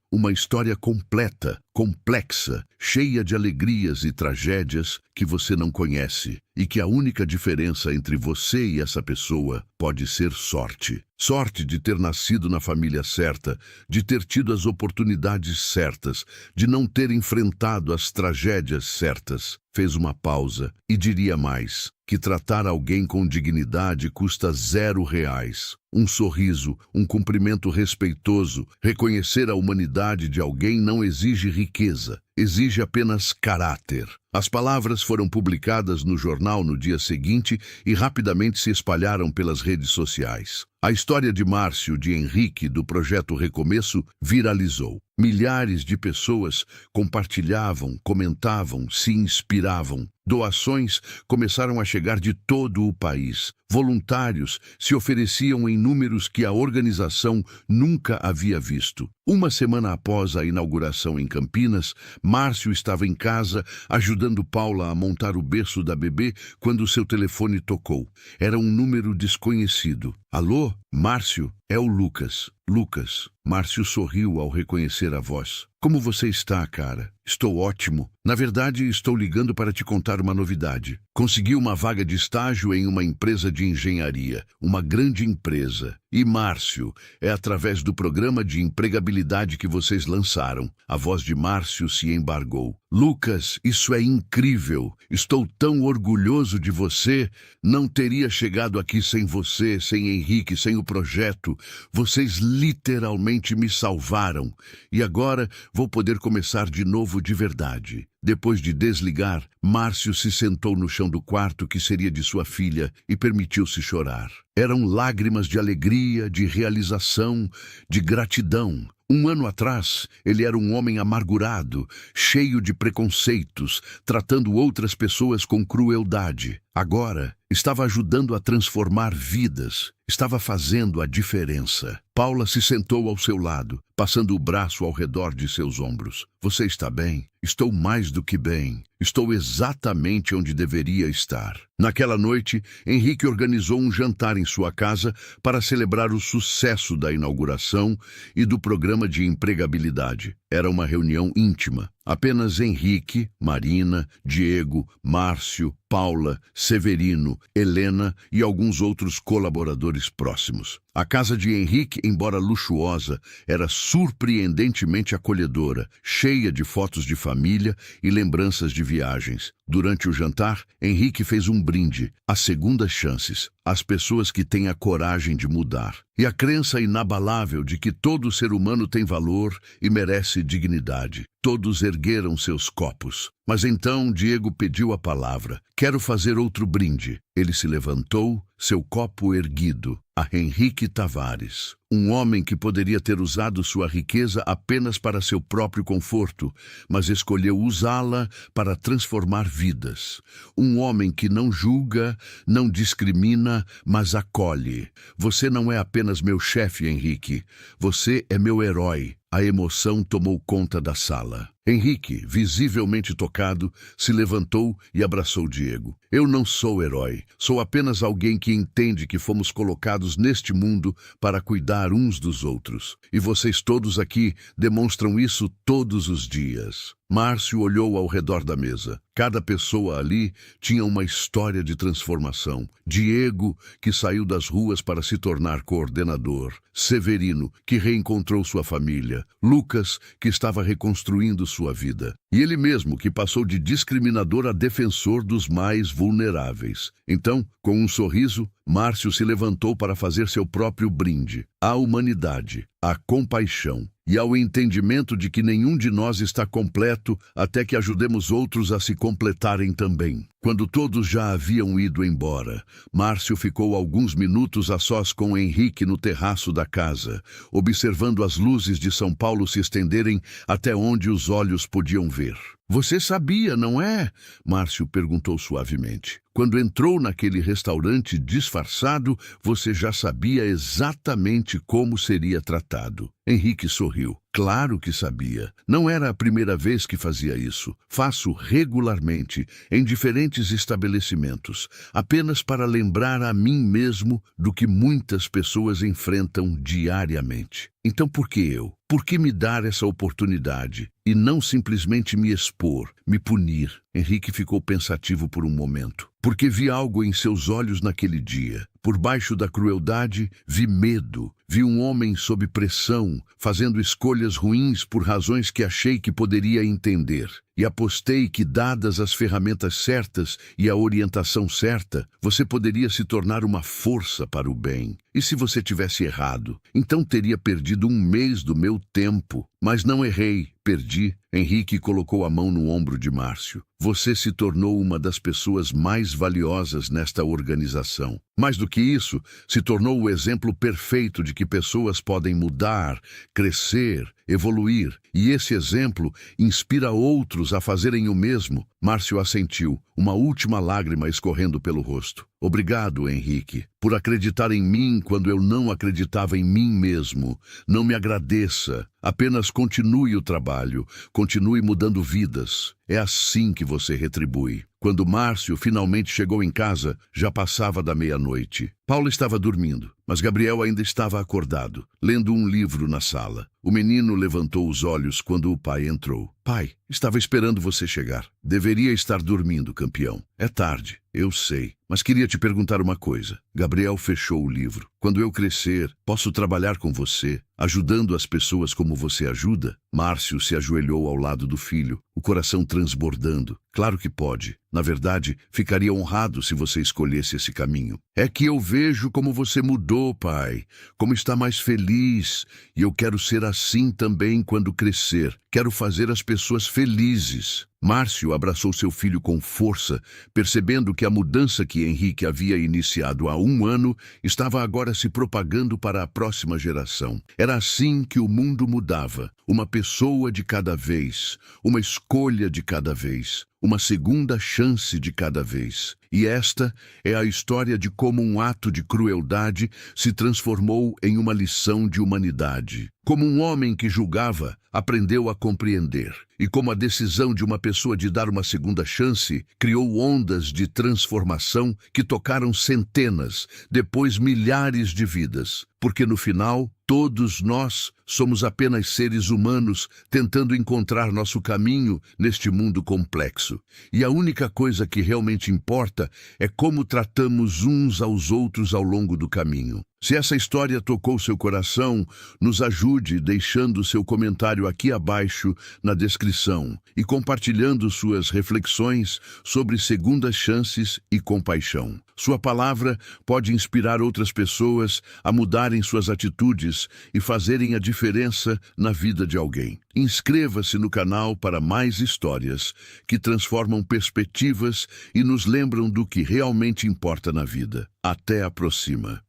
completa, complexa, cheia de alegrias e tragédias que você não conhece, e que a única diferença entre você e essa pessoa pode ser sorte. Sorte de ter nascido na família certa, de ter tido as oportunidades certas, de não ter enfrentado as tragédias certas. Fez uma pausa e diria mais, que tratar alguém com dignidade custa R$0. Um sorriso, um cumprimento respeitoso, reconhecer a humanidade de alguém não exige riqueza, exige apenas caráter. As palavras foram publicadas no jornal no dia seguinte e rapidamente se espalharam pelas redes sociais. A história de Márcio, de Henrique, do projeto Recomeço, viralizou. Milhares de pessoas compartilhavam, comentavam, se inspiravam. Doações começaram a chegar de todo o país. Voluntários se ofereciam em números que a organização nunca havia visto. Uma semana após a inauguração em Campinas, Márcio estava em casa ajudando Paula a montar o berço da bebê quando seu telefone tocou. Era um número desconhecido. Alô, Márcio? É o Lucas. Lucas. Márcio sorriu ao reconhecer a voz. Como você está, cara? Estou ótimo. Na verdade, estou ligando para te contar uma novidade. Consegui uma vaga de estágio em uma empresa de engenharia, uma grande empresa. E Márcio, é através do programa de empregabilidade que vocês lançaram. A voz de Márcio se embargou. Lucas, isso é incrível. Estou tão orgulhoso de você. Não teria chegado aqui sem você, sem Henrique, sem o projeto. Vocês literalmente me salvaram. E agora vou poder começar de novo de verdade. Depois de desligar, Márcio se sentou no chão do quarto que seria de sua filha e permitiu-se chorar. Eram lágrimas de alegria, de realização, de gratidão. Um ano atrás, ele era um homem amargurado, cheio de preconceitos, tratando outras pessoas com crueldade. Agora, estava ajudando a transformar vidas, estava fazendo a diferença. Paula se sentou ao seu lado, passando o braço ao redor de seus ombros. Você está bem? Estou mais do que bem. Estou exatamente onde deveria estar. Naquela noite, Henrique organizou um jantar em sua casa para celebrar o sucesso da inauguração e do programa de empregabilidade. Era uma reunião íntima. Apenas Henrique, Marina, Diego, Márcio, Paula, Severino, Helena e alguns outros colaboradores próximos. A casa de Henrique, embora luxuosa, era surpreendentemente acolhedora, cheia de fotos de família e lembranças de viagens. Durante o jantar, Henrique fez um brinde, as segundas chances, às pessoas que têm a coragem de mudar. E a crença inabalável de que todo ser humano tem valor e merece dignidade. todos ergueram seus copos. Mas então Diego pediu a palavra. Quero fazer outro brinde. Ele se levantou, seu copo erguido, a Henrique Tavares. Um homem que poderia ter usado sua riqueza apenas para seu próprio conforto, mas escolheu usá-la para transformar vidas. Um homem que não julga, não discrimina, mas acolhe. Você não é apenas meu chefe, Henrique. Você é meu herói. A emoção tomou conta da sala. Henrique, visivelmente tocado, se levantou e abraçou Diego. Eu não sou herói, sou apenas alguém que entende que fomos colocados neste mundo para cuidar uns dos outros. E vocês todos aqui demonstram isso todos os dias. Márcio olhou ao redor da mesa. Cada pessoa ali tinha uma história de transformação. Diego, que saiu das ruas para se tornar coordenador. Severino, que reencontrou sua família. Lucas, que estava reconstruindo sua vida. E ele mesmo, que passou de discriminador a defensor dos mais vulneráveis. Então, com um sorriso, Márcio se levantou para fazer seu próprio brinde. À humanidade, à compaixão e ao entendimento de que nenhum de nós está completo até que ajudemos outros a se completarem também. Quando todos já haviam ido embora, Márcio ficou alguns minutos a sós com Henrique no terraço da casa, observando as luzes de São Paulo se estenderem até onde os olhos podiam ver. Você sabia, não é? Márcio perguntou suavemente. Quando entrou naquele restaurante disfarçado, você já sabia exatamente como seria tratado. Henrique sorriu. Claro que sabia. Não era a primeira vez que fazia isso. Faço regularmente, em diferentes estabelecimentos, apenas para lembrar a mim mesmo do que muitas pessoas enfrentam diariamente. Então por que eu? Por que me dar essa oportunidade e não simplesmente me expor, me punir? Henrique ficou pensativo por um momento, porque vi algo em seus olhos naquele dia. Por baixo da crueldade, vi medo. Vi um homem sob pressão, fazendo escolhas ruins por razões que achei que poderia entender. E apostei que, dadas as ferramentas certas e a orientação certa, você poderia se tornar uma força para o bem. E se você tivesse errado, então teria perdido um mês do meu tempo. Mas não errei, perdi. Henrique colocou a mão no ombro de Márcio. Você se tornou uma das pessoas mais valiosas nesta organização. Mais do que isso, se tornou o exemplo perfeito de que pessoas podem mudar, crescer, evoluir. E esse exemplo inspira outros a fazerem o mesmo. Márcio assentiu, uma última lágrima escorrendo pelo rosto. Obrigado, Henrique, por acreditar em mim quando eu não acreditava em mim mesmo. Não me agradeça. Apenas continue o trabalho. Continue mudando vidas. É assim que você retribui. Quando Márcio finalmente chegou em casa, já passava da meia-noite. Paulo estava dormindo, mas Gabriel ainda estava acordado, lendo um livro na sala. O menino levantou os olhos quando o pai entrou. Pai, estava esperando você chegar. Deveria estar dormindo, campeão. É tarde, eu sei, mas queria te perguntar uma coisa. Gabriel fechou o livro. Quando eu crescer, posso trabalhar com você, ajudando as pessoas como você ajuda? Márcio se ajoelhou ao lado do filho, o coração transbordando. Claro que pode. Na verdade, ficaria honrado se você escolhesse esse caminho. É que eu vejo como você mudou, pai, como está mais feliz, e eu quero ser assim também quando crescer. Quero fazer as pessoas felizes. Márcio abraçou seu filho com força, percebendo que a mudança que Henrique havia iniciado há um ano estava agora se propagando para a próxima geração. Era assim que o mundo mudava, uma pessoa de cada vez, uma escolha de cada vez, uma segunda chance de cada vez. E esta é a história de como um ato de crueldade se transformou em uma lição de humanidade. Como um homem que julgava aprendeu a compreender. E como a decisão de uma pessoa de dar uma segunda chance criou ondas de transformação que tocaram centenas, depois milhares de vidas. Porque no final, todos nós somos apenas seres humanos tentando encontrar nosso caminho neste mundo complexo. E a única coisa que realmente importa é como tratamos uns aos outros ao longo do caminho. Se essa história tocou seu coração, nos ajude deixando seu comentário aqui abaixo na descrição e compartilhando suas reflexões sobre segundas chances e compaixão. Sua palavra pode inspirar outras pessoas a mudarem suas atitudes e fazerem a diferença na vida de alguém. Inscreva-se no canal para mais histórias que transformam perspectivas e nos lembram do que realmente importa na vida. Até a próxima!